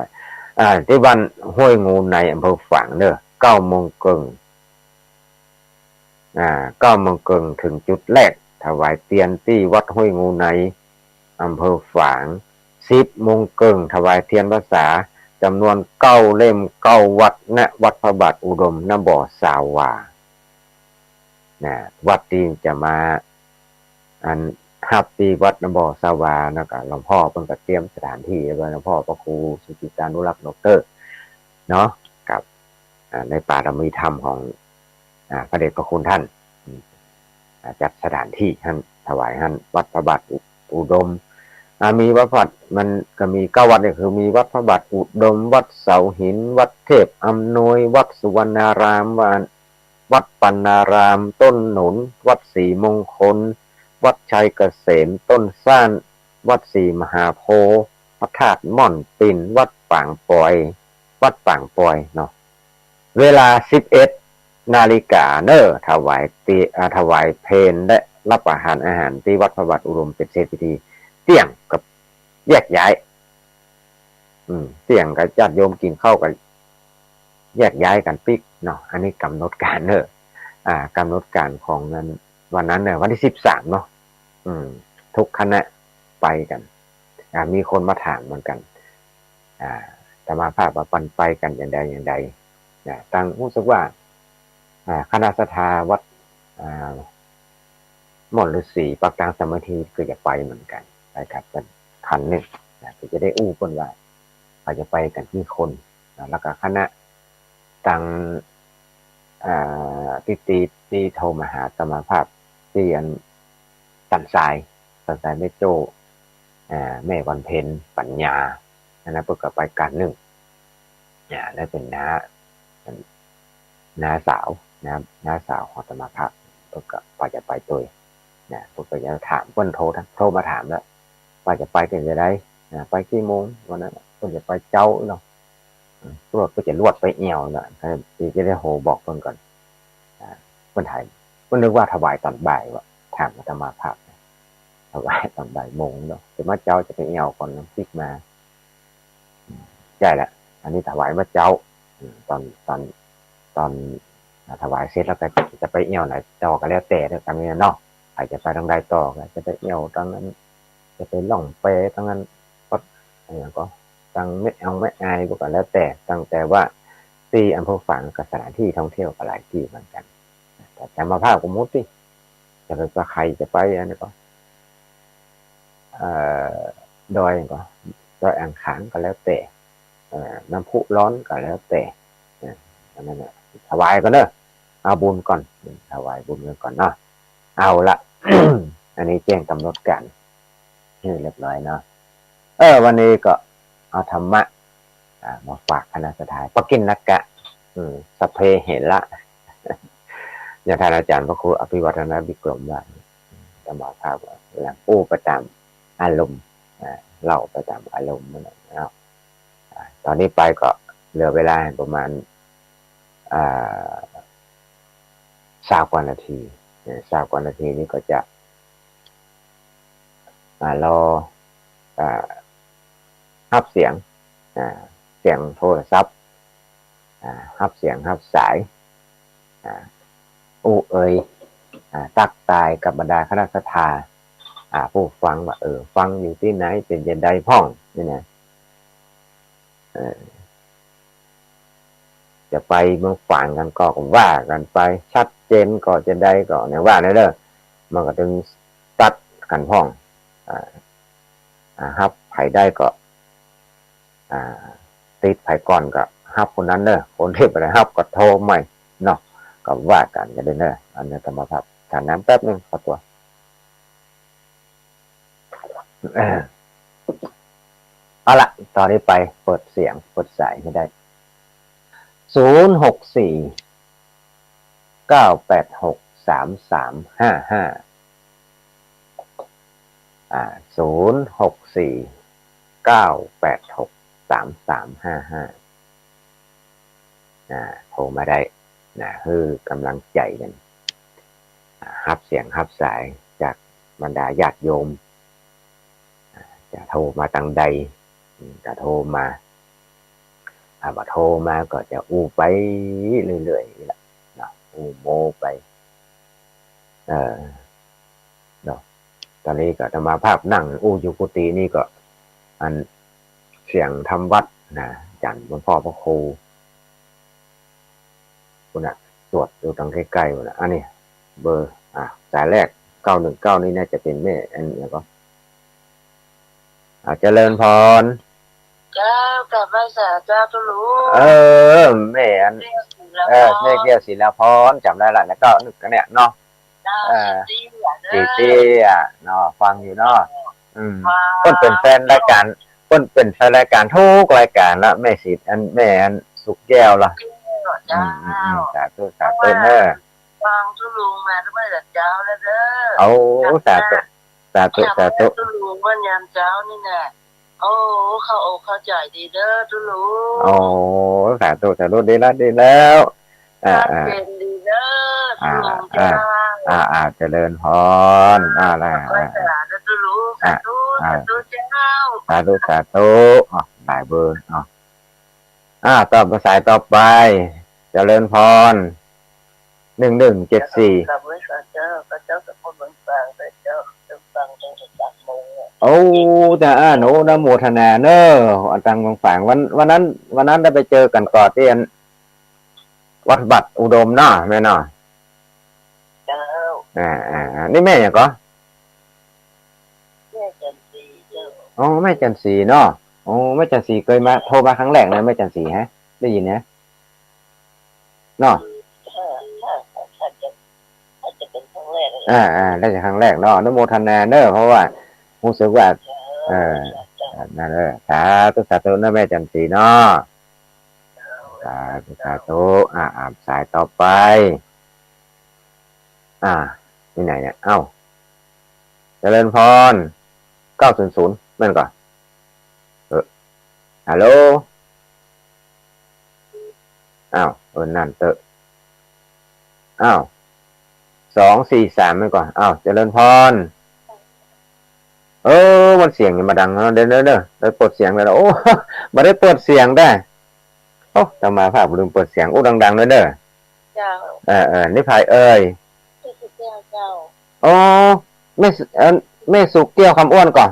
ที่บ้านห้วยงูในอำเภอฝางเด้อ9 โมงเกิง9 โมงเกิงถึงจุดแรกถวายเตียนที่วัดห้วยงูในอำเภอฝาง10 โมงเกิงถวายเทียนพรรษาจำนวน9 เล่ม9 วัดณวัดพระบาทอุดมณบ่อสาวาวัดที่จะมาฮับที่วัดณบ่อสาวานะก็หลวงพ่อเพิ่นก็เตรียมสถานที่ไว้หลวงพ่อพระครูสุจิตานุรักษ์ดร.เนาะกับในปารมีธรรมของพระเดชพระคุณท่านจัดสถานที่ท่านถวายท่านวัดพระบาทอุดมมีวัดพระมันก็มี9 วัดเนี่ยคือมีวัดพระบาทอุดมวัดเสาหินวัดเทพอำนวยวัดสุวรรณารามวัดปัณนารามต้นหนุนวัดศรีมงคลวัดชัยเกษมต้นซ่านวัดศรีมหาโพธิ์พระธาตุม่อนปิ่นวัดป่างปอยวัดป่างปอยเนาะเวลา11 นาฬิกาถวายเพลและรับอาหารที่วัดพระบาทอุดมเป็นเสร็จพิธีเที่ยงกับแยกย้ายเที่ยงกับญาติโยมกินข้าวกันแยกย้ายกันปิกเนาะอันนี้กำหนดการกำหนดการของนั้นวันนั้นเนี่ยวันที่13เนาะทุกคณะไปกันมีคนมาถามเหมือนกันแต่มาภาพว่าปันไปกันอย่างใดตั้งรู้สึกว่าคณะศรัทธาวัดม่อนฤาษีปากกลางสมัยทีก็จะไปเหมือนกันไปกับเป็นคันหนึ่งก็จะได้อู้คนว่าอาจจะไปกันที่คนแล้วก็คณะต่างที่โทรมาหาสมาภาพที่อันสันทรายแม่โจ้แม่วันเพ็ญปัญญานะเพื่อไปกันหนึ่งได้เป็นน้าสาวน้าสาวของสมาภาพเพื่อก็จะไปตัวเพื่อจะถามเพื่อนโทรมาถามแล้วว่าจะไปกันจะได้ไปกี่โมงวันนั้นเพื่อนจะไปเจ้าเนาะตัวก็จะลวดไปเอี่ยวนะจะได้โหบอกเพื่อนก่อนเพื่อนไทยเพื่อนนึกว่าถวายตอนบ่ายว่าถามสมาภาพถวายตอนบ่ายโมงเนาะแต่มาเจ้าจะไปเอี่ยวก่อนน้ำพริกมาใช่แหละอันนี้ถวายมาเจ้าตอนถวายเสร็จแล้วก็จะไปเอี่ยวไหนต่อก็แล้วแต่ทำนี้เนาะอาจจะไปทางใดต่อก็จะไปเอี่ยวทางนั้นจะไปล่องเปทางนั้นก็อะไรก็ทางไม่เอาไม่อายก็แล้วแต่ตั้งแต่ว่าที่อำเภอฝางกับสถานที่ท่องเที่ยวหลายที่เหมือนกันแต่จะมาภาพกมุติจะไปใครจะไปอันนี้ก็ เอ่อดอยก็ดอยอ่างขางก็แล้วแต่น้ำพุร้อนก็แล้วแต่อันนั้นเนี่ยถวายก็เนอะเอาบุญก่อนถวายบุญกันก่อนเนาะเอาละ อันนี้แจ้งกำหนดการให้เรียบร้อยเนาะวันนี้ก็เอาธรรมะมาฝากคณะสัตยาปักกินนักกะสัพเพเหระ อย่างท่านอาจารย์พระครูอภิวัฒนบิกรมว่าจะมาภาพหลังอู้ประจำอารมณ์เล่าประจำอารมณ์นั่นแหละตอนนี้ไปก็เหลือเวลาประมาณ20 กว่านาที20 กว่านาทีนี้ก็จะรอรับเสียงเสียงโทรศัพท์รับเสียงรับสายเอ่ยตักตายกับบรรดาคณะสัตยาผู้ฟังว่าฟังอยู่ที่ไหนเป็นยังไงพ่องนี่นะจะไปเมืองฝางกันก็ว่ากันไปชัดเจนก็จะได้ก็เนี่ยว่าเด้อมันก็ถึงตัดกันพ่องฮับไผได้ก็ติดไผก่อนก็ฮับคนนั้นเด้อคนที่ไปฮับก็โทรใหม่เนาะก็ว่ากันจะได้เด้ออันนี้ธรรมภาพทานน้ำแป๊บนึงขอตัวเอาละตอนนี้ไปเปิดเสียงเปิดสายให้ได้064 986 3355 064 986 3355โทรมาได้คือกำลังใจกันรับเสียงรับสายจากบรรดาญาติโยมจะโทรมาทางใดจะโทรมามาโทรมาก็จะอู้ไปเรื่อยๆแหละนะอู้โมไปเนาะตอนนี้ก็จะมาภาพนั่งอู้อยู่กุฏินี่ก็อันเสียงทำวัดจันทร์หลวงพ่อพระครูคุณตรวจดูทางใกล้ๆนะอันนี้เบอร์สายแรก919นี่น่าจะเป็นแม่อันนี้ก็เจริญพรเจ้ากลับมาสาเจ้าก็รู้แม่อันแม่เกี่ยวศิลาพรจำได้ละแล้วก็นึกกันเนี่ยเนาะตีเนาะฟังอยู่เนาะต้นเป็นแฟนรายการต้นเป็นแฟนรายการทุกรายการละแม่ศิษย์อันแม่อันสุกแก้วละสาธุเนอะฟังทุลุงมาทุกเมื่อเช้าแล้วเด้อสาธุทุลุงวันยามเช้านี่แน่เข้าอกเข้าใจดีเด้อทุลุงสาธุดีแล้วเป็นดีเด้อทุลุงจ้าเจริญพรอะไรทุลุงสาธุเจ้าสาธุหลายเบอร์ต่อสายต่อไปเจริญพร1174กับวิสาเจ้ากับคนเมืองฝางเจ้าฟังจนถึง8 โมงแต่หนูนโมทนาเนอะตังเมืองฝางวันนั้นได้ไปเจอกันก่อนที่วัดบัตรอุดมเนาะแม่เนาะเจ้านี่แม่อย่างก็แม่จันสีเจ้าแม่จันสีเนาะแม่จันสีเคยมาโทรมาครั้งแรกนะแม่จันสีฮะได้ยินนะเนาะจะเป็นครั้งแรกได้จากครั้งแรกเนาะนโมทนาเนอะเพราะว่ารู้สึกว่านั่นเลยสาธุนะแม่จันสีเนาะสาธุสายต่อไปที่ไหนเนี่ยเจริญพร900แม่นก่อนฮัลโหลนั่นเตอะ243แม่นก่อนเจริญพรมันเสียงมาดังเด้อได้เปิดเสียงแล้วมาได้เปิดเสียงได้จะมาภาพลืมเปิดเสียงดังๆเลยเด้อเจ้านี่ภายเอ่ยเจ้าแม่สุกแก้วคำอ้วนก่อน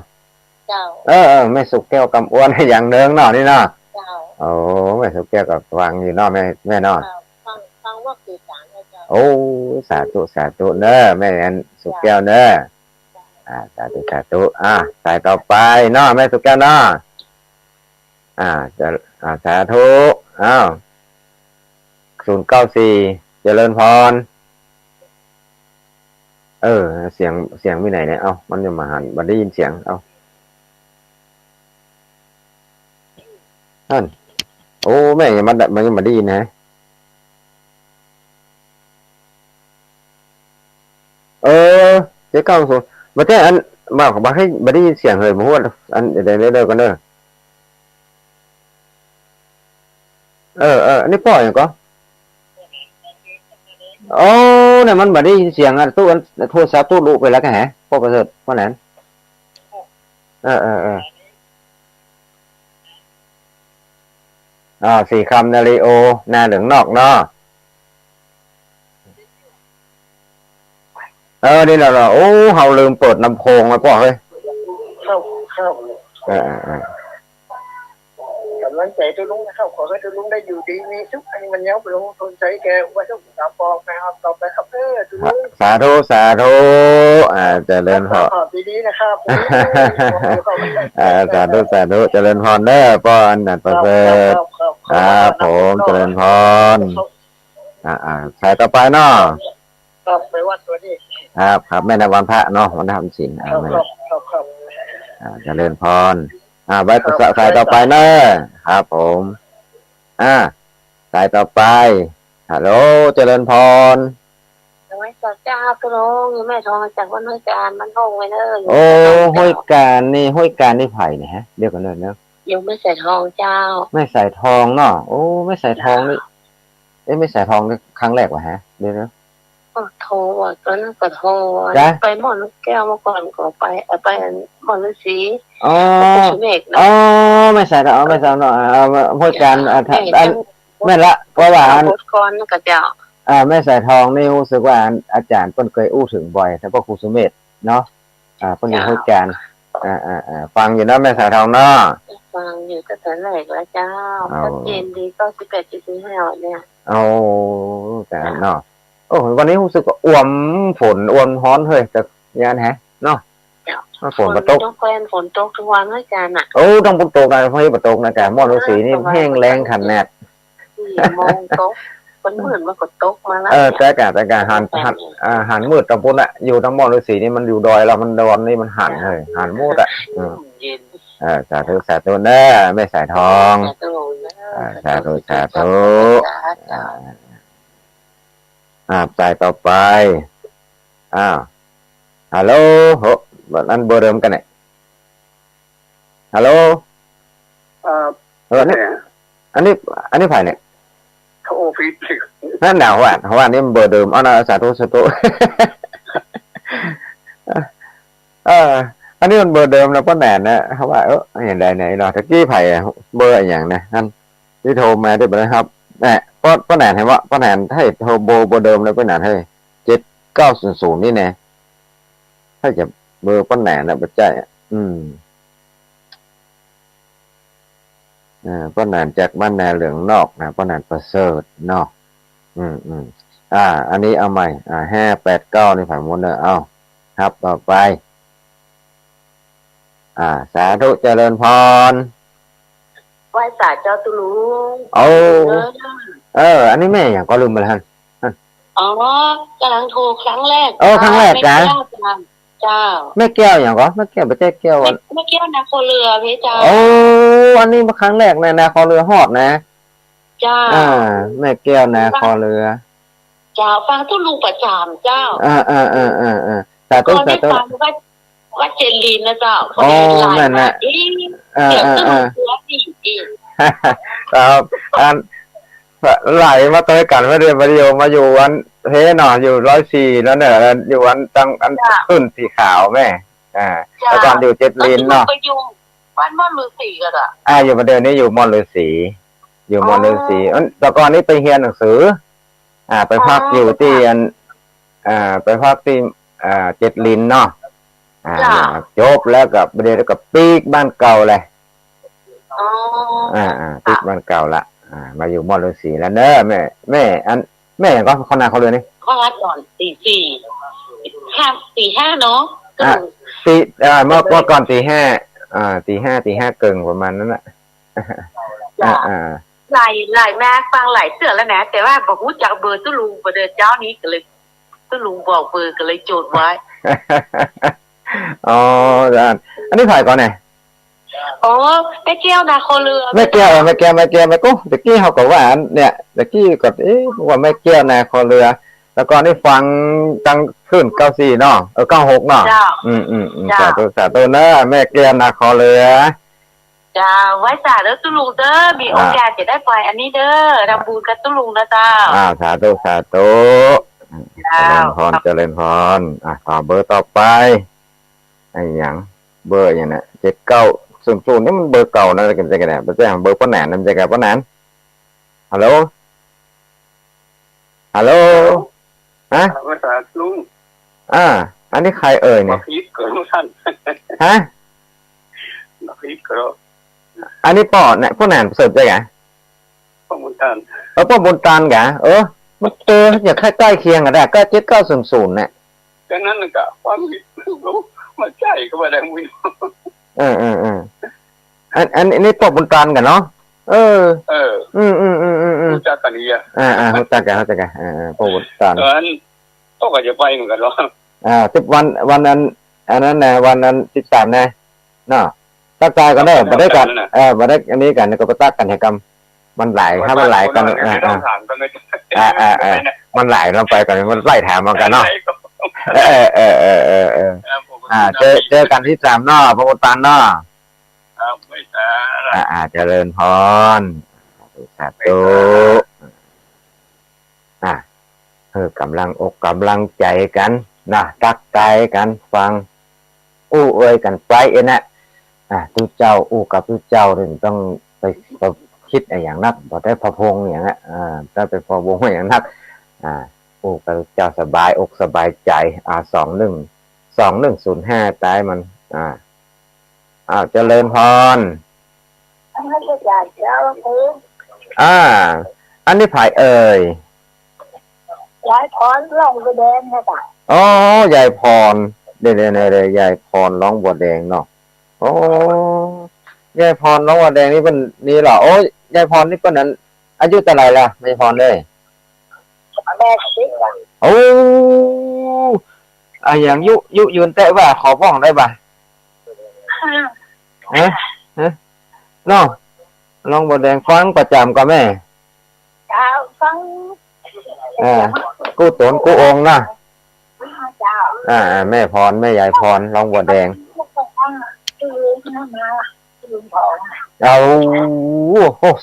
เจ้าแม่สุกแก้วคำอ้วนอย่างเดิงเนาะนี่เนาะเจ้าแม่สุกแก้วกับฟังอยู่เนาะแม่เนาะฟังว่าคือสารเจ้าสาธุเนอะแม่อันสุกแก้วเนอะ สาธุสาธุสายต่อไปเนาะแม่สุแก้วเนาะจะสาธุ094เจริญพรเสียงที่ไหนเนี่ยมันจะมาหันมันได้ยินเสียงนั่นโอ้แม่ยังมันยังมาได้ยินนะ790มาแต่อันมาของบ้านให้มาได้ยินเสียงเลยผมว่าอันเดี๋ยวกันเด้ออันนี้พ่ออย่างก็เนี่ยมันมาได้ยินเสียงตู้โทรศัพท์ตู้ลูกไปแล้วกันฮะพ่อประเสริฐพ่อแหนสี่คำนาริโอนาเหลืองนอกเนาะนี่เราเฮาลืมเปิดลำโพงไว้พ่อเฮ้ยกำลังใจตัวลุงนะครับขอให้ตัวลุงได้อยู่ดีมีสุขอันนี้มันเย้าไปลุงทนใจแกว่าต้องสาวปอกนะครับต่อไปครับตัวลุงสาธุเจริญพรดีๆนะครับสาธุเจริญพรเด้อป้อนประเสริฐครับผมเจริญพรสายต่อไปเนาะไปวัดตัวนี้ครับแม่ในวันพระเนาะวันทำศีลเจริญพรไว้สายต่อไปเนอะครับผมสายต่อไปฮัลโหลเจริญพรไว้สักเจ้าตัวน้องแม่ทองจากวันห้วยการมันห้องไว้เนอะห้วยการนี่ไผ่เนี่ยฮะเรียกกันเลยเนอะยังไม่ใส่ทองเจ้าไม่ใส่ทองเนาะไม่ใส่ทองนี่ไม่ใส่ทองครั้งแรกวะฮะเดี๋ยวนะโทรตอนนั้นก็โทรไปหมอนแก้วมาก่อนก็ไปหมอนฤาษีไม่ใส่ทองไม่ใส่เนาะห้วยการแม่ละเพราะว่าก่อนก็เจ้าไม่ใส่ทองนี่รู้สึกว่าอาจารย์เพิ่นเคยอู้ถึงบ่อยแต่พวกครูสุเมธเนาะเพิ่นอยู่ห้วยการฟังอยู่นะแม่ใส่ทองเนาะฟังอยู่ก็แต่แรกแล้วเจ้าชัดเจนดี98.45เนี่ยแต่เนาะวันนี้รู้สึกว่าอ้วมฝนอ้วมฮ้อนเฮ้ยแต่ยานฮะเนาะฝนตกฝนตกทุกวันอาจารย์ต้องฝนตกนะเพราะฝนตกนะแต่มอฤาษีนี่แห้งแรงขันแนดมองตกมันเหมือนมันก็ตกมาแล้วแต่การหันมืดตะปุ่นอะอยู่ทั้งมอฤาษีนี่มันอยู่ดอยแล้วมันดอนนี่มันหันเลยหันมืดอะสาธุเด้อไม่ใส่ทองสาธุสายต่อไปฮัลโหลอันเบอร์เดิมกันเนี่ยฮัลโหลอันนี้ไผ่เนี่ยเขาโอฟิศนั่นหนาวว่านี่เบอร์เดิมนะสาธุอันนี้มันเบอร์เดิมแล้วป้าแหนนะเขาว่าอย่างใดไหนเราตะกี้ไผ่เบอร์อย่างนะนั่นที่โทรมาได้ไหมครับป้าแหนเห็นว่าป้าแหนให้โทรเบอร์เดิมแล้วป้าแหนให้7900นี่แน่ถ้าจะเบอร์ป้าแหนนะปัจจัยป้าแหนจากบ้านนาเหลืองนอกนะป้าแหนประเสริฐเนาะอันนี้เอาใหม่589นี่ผ่านหมดเลยครับต่อไปสาธุเจริญพรไหว้ศาลเจ้าตุลุงอันนี้แม่อย่างก็ลืมไปแล้วกำลังโทรครั้งแรกครั้งแรกจ้ะเจ้าแม่แก้วอย่างก็แม่แก้วไปแก้แก้วแม่แก้วนาคอเรือพี่เจ้าอันนี้มาครั้งแรกในนาคอเรือฮอดนะจ้าแม่แก้วนาคอเรือเจ้าฟังตุลุงประจำเจ้าแต่ต้นวัดเจริญนะเจ้าแม่นะครับไหลมาเตยกันมาเรียนมาอยู่วันเทหน่ออยู่104แล้วเนี่ยอยู่วันตั้งอันขึ้นสีขาวแม่แล้วก่อนอยู่เจ็ดลินเนาะไปอยู่บ้านม่อนฤาษีกันอยู่ประเดี๋ยวนี้อยู่ม่อนฤาษีแต่ก่อนนี้ไปเรียนหนังสือไปพักอยู่ที่ไปพักที่เจ็ดลินเนาะจบแล้วกับประเดี๋ยวกับปีกบ้านเก่าเลยปีกบ้านเก่าละมาอยู่มอฤาษีแล้วเนอะแม่แม่ก็เขานาเขาเลยนี่เขารัดก่อน4 4 5 4 5เนาะ ตีเมื่อก่อนตีห้าเกิงประมาณนั้นแหละ จ้ะหลายแม่ฟังหลายเสือแล้วนะแต่ว่าบอกรู้จักเบอร์ตุลุงประเดี๋ยวเจ้านี้ก็เลยตุลุงบอกเบอร์ก็เลยโจทย์ไว้ อ๋ออันนี้ถ่ายก่อนไงอ๋อแม่แก้วนาคอเรือแม่แก้วไม่กูตะกี้เขาก็ว่าเนี่ยตะกี้ก็ว่าแม่แก้วนาคอเรือแล้วก็นี่ฟังตั้งขึ้น94เนาะ96เนาะสาธุเนอะแม่แก้วนาคอเรือจ้าไว้สาธุตุลุงเด้อมีโอกาสจะได้ปล่อยอันนี้เด้อทำบุญกับตุลุงนะจ้าสาธุเจริญพรต่อเบอร์ต่อไปไอ้หยังเบอร์อย่างน่ะ7900นี่มันเบอร์เก่านะกันจะกันเนี่ยเบอร์ป้าแหนมันจะกันป้าแหนฮัลโหลฮะภาษาลุงอันนี้ใครเอ่ยเนี่ยพีเกิดท่านฮะพีเกิดอันนี้ป้อเนี่ยป้าแหนเสิร์ฟได้ไงป้าบุญตันป้าบุญตันไงมันเจออย่าใกล้เคียงกันได้ก็7900เนี่ยดังนั้นก็ความผิดรู้มาใช่ก็มาได้ไม่อันนี้ป้าบุญตันกันเนาะรู้จักกันดีรู้จักกันป้าบุญตันต้องก็จะไปเหมือนกันหรอวันนั้นอันนั้นนะวันนั้น13นะเนาะตักกายกันได้บ่ได้กันบ่ได้อันนี้กันก็ไปตักกันให้กรรมมันหลายถ้ามันหลายกันมันหลายเราไปกันมันไล่ถามกันเนาะเจอกันที่3เนาะพระพุทธานเนาะไม่ใช่เจริญพรสาธุกำลังอกกำลังใจกันนะตักใจกันฟังเอ้ยกันไปนะตุเจ้ากับตุเจ้าต้องไปคิดอย่างนักบ่ได้พะพงอย่างนั้นถ้าเป็นพะวงอย่างนักกับเจ้าสบายอกสบายใจ2105ตายมันเจริญพรอันนี้ภายเอ่ยยายพรร้องบัวแดงนะจ๊ะยายพรเดี๋ยวยายพรร้องบัวแดงเนาะยายพรร้องบัวแดงนี่เป็นนี่เหรอยายพรนี่เป็นนั้นอายุเท่าไหร่ล่ะยายพรเลยอย่างยุยืนเตะว่าขอฟ้องได้ป่ะเนาะร้องบัวแดงฟังประจำกับแม่ฟังกู้ตนกู้องนะแม่พรแม่ยายพรร้องบัวแดง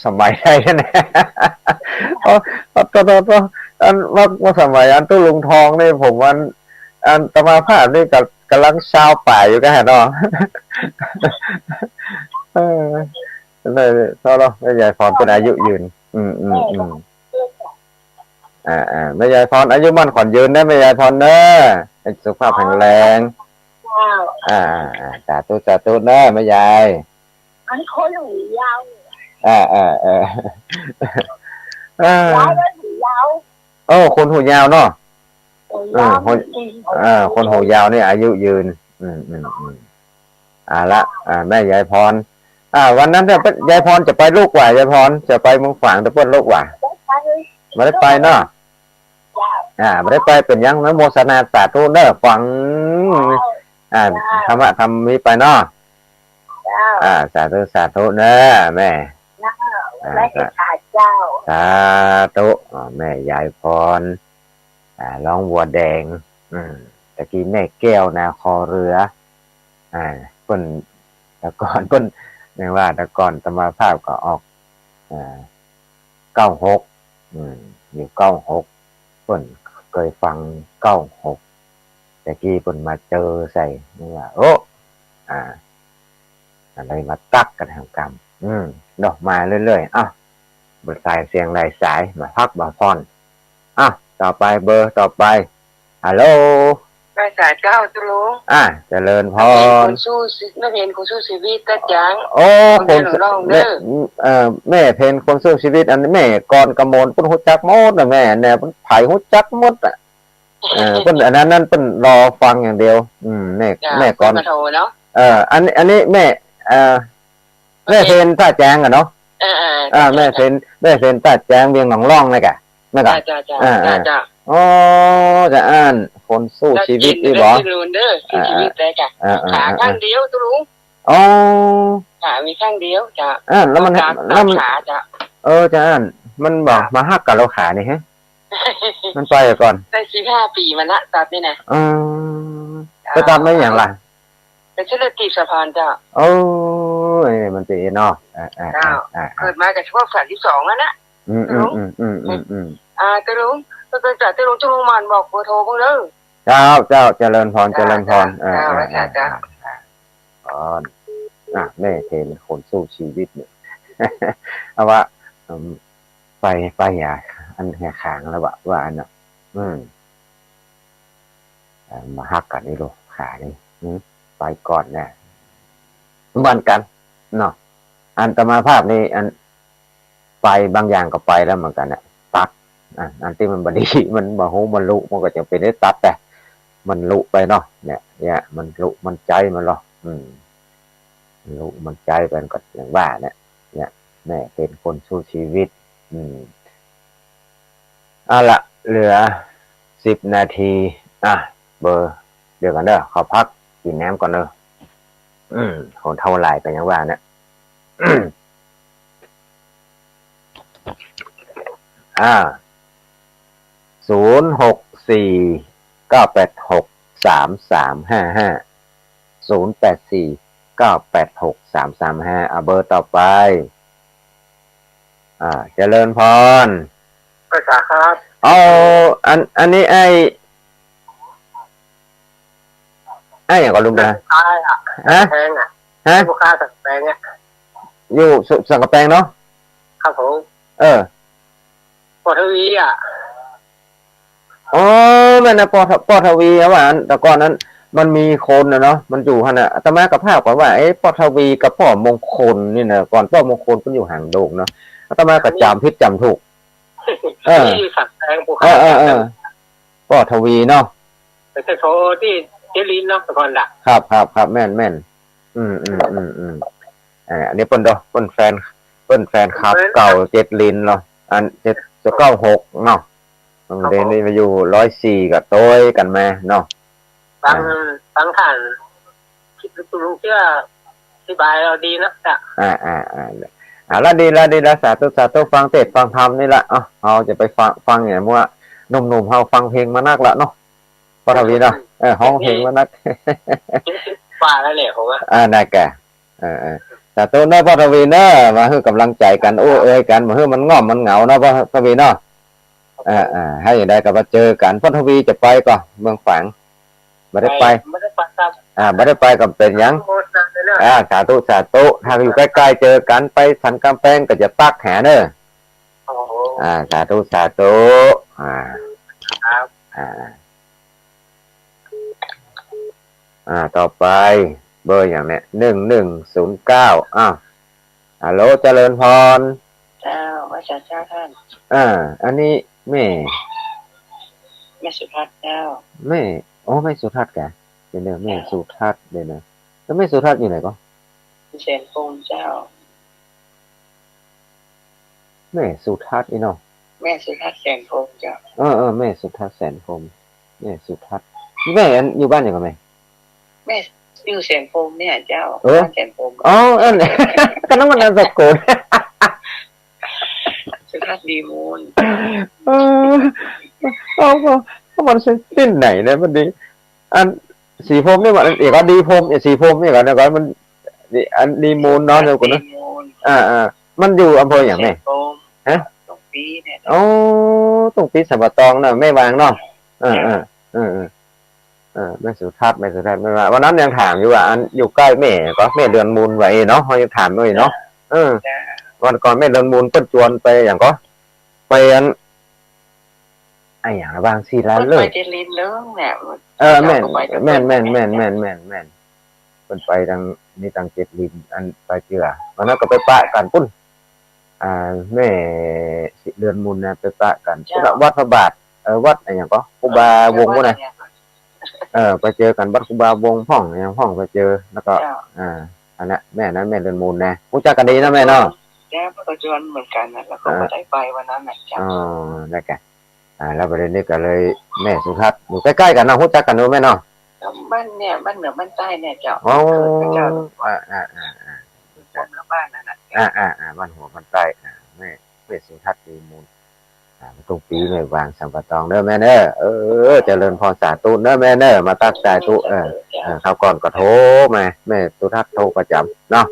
สมัยใดเนี่ยว่าสมัยอันตู้ลุงทองนี่ผมอันตมาภาพนี่กำลังชาวป่าอยู่กันเนาะเลยเท่าไหร่แม่ยายพรเป็นอายุยืนแม่ยายพรอายุมั่นขวัญยืนได้แม่ยายพรเนอะสุขภาพแข็งแรงสาธุเนอะแม่ยายอันคนหูยาวคนหูยาวเนาะคนหูยาวนี่อายุยืนละแม่ยายพรวันนั้นยายพรจะไปลูกว่ายายพรจะไปเมืองฝางตะเปิ้ลลูกว่าไม่ได้ไปเนาะไม่ได้ไปเป็นยังนะโมสนาสาธุเนอะฝังทำมีไปเนาะสาธุเนอะแม่สาธุแม่ยายพรร้องบัวแดงตะกี้แม่แก้วนาคอเรือเพิ่นแต่ก่อนเพิ่นเรียกว่าแต่ก่อนตมาภาพก็ออก96อยู่96เพิ่นเคยฟัง96แต่กี้เพิ่นมาเจอใส่นี่ว่าอะไรมาตักกันแห่งกรรมดอกมาเรื่อยๆบทสายเสียงไหลสายมาพักมาพรต่อไปเบอร์ต่อไปฮัลโหลแม่สายเก้าตุลุงเจริญพรแม่เพนคนสู้ชีวิตตัดจังแม่เพนคนสู้ชีวิตอันนี้แม่ก่อนกระมวลพุ่นหุจักมดนะแม่เนี่ยพุ่นไผ่หุจักมด เพิ่นอันนั้นนั่นเพิ่นรอฟังอย่างเดียวแม่ก่อนมาโทรเนาะอันนี้แม่แม่เซนตาแจงอ่ะเนาะแม่เซนตาแจงเวียงหนองร่องเลยกะแม่กะจ้าอ๋อจะอ่านคนสู้ชีวิตอีบ่สู้เด้อสู้ชีวิตได้จ้ะขาข้างเดียวตุลุงอ๋อขามีข้างเดียวจ้ะแล้วมันขาจ้ะจะอ่านมันบอกมาฮักกับเราขานี่ฮะมันไปก่อนได้15 ปีมันละตัดนี่นะไปตัดไม่อย่างไรเป็นเส้นตีสะพานจ้ะโอ้ยมันตีเนาะเกิดมาจากช่วง32แล้วนะตุลุงตุลุงตุลุงมันบอกเบอร์โทรเพิ่งเด้อเจ้าเจริญพรจ้าแม่เทนคนสู้ชีวิตเนี่ยเอาว่าไปอย่าอันแหกขางแล้วว่าอันน่ะมาฮักกันนี่ลูกขานี่ไปก่อนเนี่ยบ้านกันเนาะอันตมาภาพนี่อันไปบางอย่างก็ไปแล้วเหมือนกันเนี่ยตัดอันที่มันบดีมันบ่ฮู้มันลุมันก็จะเป็นได้ตัดแต่มันลุไปเนาะเนี่ยมันลุมันใจมันหรอลุมันใจเป็นก็อย่างว่าเนี่ยแม่เป็นคนสู้ชีวิตละเหลือ10 นาทีเบอร์เดี๋ยวกันเด้อขอพักกินน้ำก่อนเด้อคนเท่าไหร่กันอย่างว่าเนี่ย064-986-3355 เบอร์ต่อไปเจริญพรภาษาครับอันนี้ไอ้อย่างก็ลุงนะแพงลูกค้าสังกะแปงเนี่ยอยู่สังกะแปงเนาะครับผมปทวีแม่นะปทวีว่าแต่ก่อนนั้นมันมีคนนะเนาะมันอยู่หั่นน่ะอาตมากับภาพว่าปทวีกับพ่อมงคลนี่นะก่อนพ่อมงคลก็อยู่ห่างโดกเนาะอาตมาก็จำผิดจำถูกที่สังกะแปงผู้ค้าปทวีเนาะแต่โทรที่เจลินเนาะแต่ก่อนล่ะครับแม่นอันนี้เปิ้นแฟนครับเก่าเจ็ดลินเนาะอัน796เนาะบางเดือนนี้มาอยู่104กับโต้ยกันแม่เนาะบางท่านคิดรู้เชื่ออธิบายเราดีนะจ้ะแล้วดีแล้วสาธุฟังเทศน์ฟังธรรมนี่แหละเราจะไปฟังอย่างว่าหนุ่มๆเฮาฟังเพลงมานักละเนาะปทวีเนาะห้องเพลงมานักป่าแล้วแหละผมว่าได้แก่สาธุเนาะปทวีเนาะมาให้กำลังใจกันโอ้เอ้ยกันมาให้มันง่อมมันเหงาเนาะปทวีเนาะให้ได้ก็มาเจอกันปทวีจะไปก็เมืองฝางไม่ได้ไปไม่ได้ไปก็เป็นยังสาธุถ้าอยู่ใกล้ๆเจอกันไปสันกำแพงก็จะปักแหเด้อสาธุต่อไปเบอร์อย่างเนี้ย1109ฮัลโหลเจริญพรเจ้าว่าเจ้าท่านอันนี้แม่สุทัศน์เจ้าแม่สุทัศน์แกเดี๋ยวแม่สุทัศน์เดี๋ยวนะแล้วแม่สุทัศน์อยู่ไหนก็แสนพงเจ้าแม่สุทัศน์เนาะแม่สุทัศน์แสนพงเจ้าแม่สุทัศน์แสนพงแม่สุทัศน์แม่อยู่บ้านอย่างไรแม่อยู่แสนพงเนี่ยเจ้าแสนพงก็น้ำมันนามสกุลสุทัศน์ดีมูลเพราะมันสิ้นไหนนะมันดีอันสีพรมนี่มันเอกดีพรมสีพรมนี่ก่อนนะก่อนมันอันดีมูลเนาะเดี๋ยวก่อนนะมันอยู่อำเภออย่างไรตรงปีเนี่ยตรงปีสัมปตองนะไม่วางเนาะแม่สุทัศน์ไม่ว่าวันนั้นยังถามอยู่ว่าอันอยู่ใกล้แม่ก็แม่เดือนมูลไว้เนาะเขายังถามด้วยเนาะวันก่อนแม่เดือนมูลเปิ้นจวนไปอย่างก็ไปอันอย่างบางสีร้านเลยไปเจริญเรื่องเนี่ยแม่นเปิ้นไปทางนี่ทางเจ็ดลินอันไปเจือวันนั้นก็ไปปะกันปุ้นแม่เดือนมูลนะไปปะกันวัดพระบาท วัดอะไรอย่างก็ครูบาวงก็นะไปเจอกันวัดครูบาวงห้องอย่างห้องไปเจอแล้วก็อันนั้นแม่นั้นแม่เดินมูลนะรู้จักกันดีนะแม่เนาะแกปัจจุบันเหมือนกันนะแล้วก็ไม่ได้ไปวันนั้นนะจ้ะได้กันแล้วประเด็นนี้ก็เลยแม่สุทัศน์อยู่ใกล้ๆกันเนาะรู้จักกันด้วยแม่เนาะบ้านเนี่ยบ้านเหนือบ้านใต้เนี่ยเจ้าเจ้าบ้านนั่นน่ะบ้านหัวบ้านใต้แม่สุทัศน์ดีมูลตรงปีเลยวางสัมปตองเด้อแม่เด้อเจริญพรสาธุเด้อแม่เด้อมาตักสาธุคราวก่อนก็โทรมาแม่สุทัศน์โทรประจำเนาะ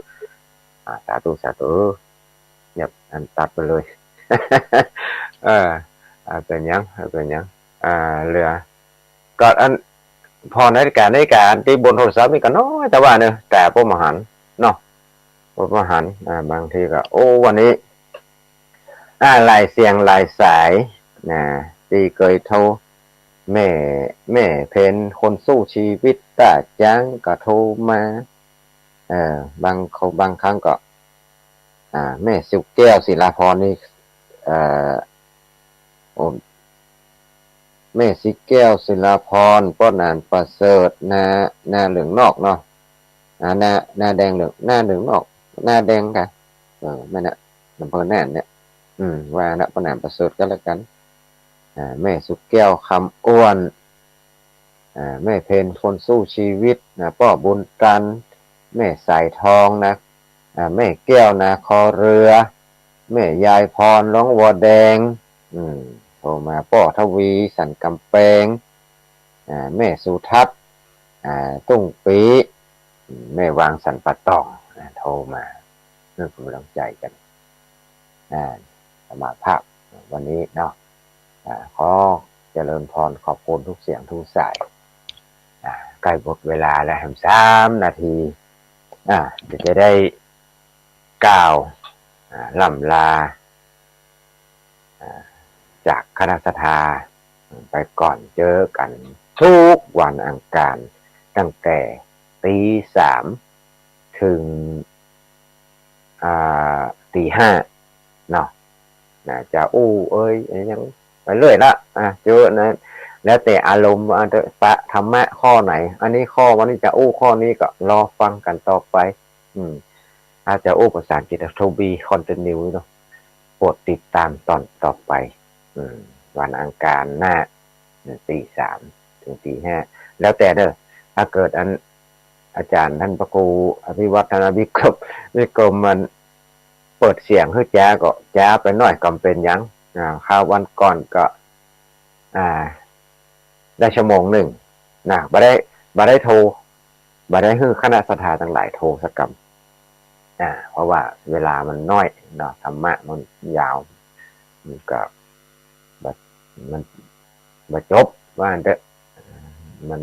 สาธุเงียบอันตัดไปเลยเป็นยังเรือก็อันพอในการที่บนโทรศัพท์นี่ก็น้อยแต่ว่าเนี่ยแต่พวกมหันเนาะพวกมหันบางทีก็โอ้วันนี้ลายเสียงลายสายที่เคยโทรแม่เพนคนสู้ชีวิตตาจังก็โทรมาบางครั้งก็แม่สุกแก้วศิลาพรนี่แม่สิแก้วศิลาพรป้อนานประเสริฐนาเหลืองนอกเนาะนาแดงเหลืองหน้าเหลืองนอกหน้าแดงค่ะแม่น่ะอำเภอแน่นเนี่ยว่านะป้อนานประเสริฐก็แล้วกันแม่สุกแก้วคำอ้วนแม่เพนคนสู้ชีวิตป้อบุญกันแม่สายทองนะแม่แก้วนาคอเรือแม่ยายพรร้องวัวแดงโทรมาป้อทวีสันกำแพงแม่สุทัศน์ตุ้งปีแม่วางสันปะตองโทรมาเรื่องกำลังใจกันสมาภาพวันนี้เนาะขอเจริญพรขอบคุณทุกเสียงทุกสายใกล้หมดเวลาแล้ว3 นาทีจะได้กล่าวล่ำลาจากคณะทาไปก่อนเจอกันทุกวันอังคารตั้งแต่ตี 3ถึงตี 5เนาะจะเอ้ยยังไปเรื่อยละเจอนะแล้วแต่อารมณ์ปะธรรมะข้อไหนอันนี้ข้อวันนี้จะข้อนี้ก็รอฟังกันต่อไปอาจจะภาษาอังกฤษto be continue เนาะโปรดติดตามตอนต่อไปวันอังคารหน้าตี 3ถึงตี 5แล้วแต่เด้อถ้าเกิดอาจารย์ท่านพระครูอภิวัฒนวิกรมมันเปิดเสียงให้แจ้ก็แจ้ไปหน่อยก็เป็นยังข้าววันก่อนก็ได้ชั่วโมงหนึ่งบ่ได้โทรบ่ได้ให้คณะสัทธาทั้งหลายโทรสักกำเพราะว่าเวลามันน้อยเนาะธรรมะมันยาวมันก็มันมาจบว่าเด้อมัน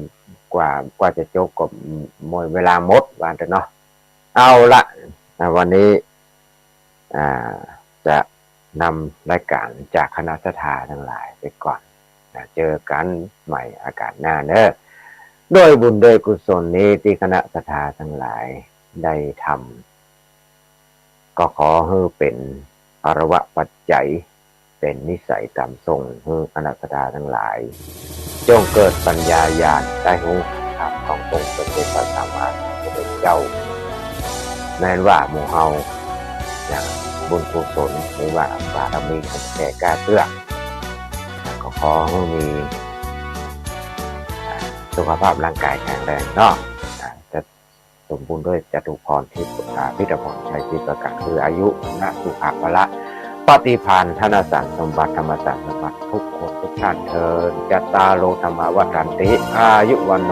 กว่าจะจบก็หมดเวลาหมดว่าเด้อเนาะเอาละวันนี้จะนำรายการจากคณะสัทธาทั้งหลายไปก่อนเจอกันใหม่อากาศหน้าเด้อด้วยบุญด้วยกุศลนี้ที่คณะสัทธาทั้งหลายได้ทำก็ขอให้เป็นอรวะปัจจัยเป็นนิสัยตามทรงให้คณะสัทธาทั้งหลายจงเกิดปัญญาญาณได้หูธรรมขององค์สมเด็จพระสัมมาสัมพุทธเจ้าแม้ว่าหมู่เฮาอย่างบุญกุศลหรือว่าบารมีของแก่กล้าเตื้อก็ขอให้มีสุขภาพร่างกายแข็งแรงเนาะจะสมบูรณ์ด้วยจตุพรทิพย์พิธพรชัยทิพย์ประกาศคืออายุนะสุขภละปฏิภาณธนสังสมบัติธรรมสังสมบัติทุกคนทุกท่านเถิดจัตตาโลธรรมวัฏันติอายุวันโน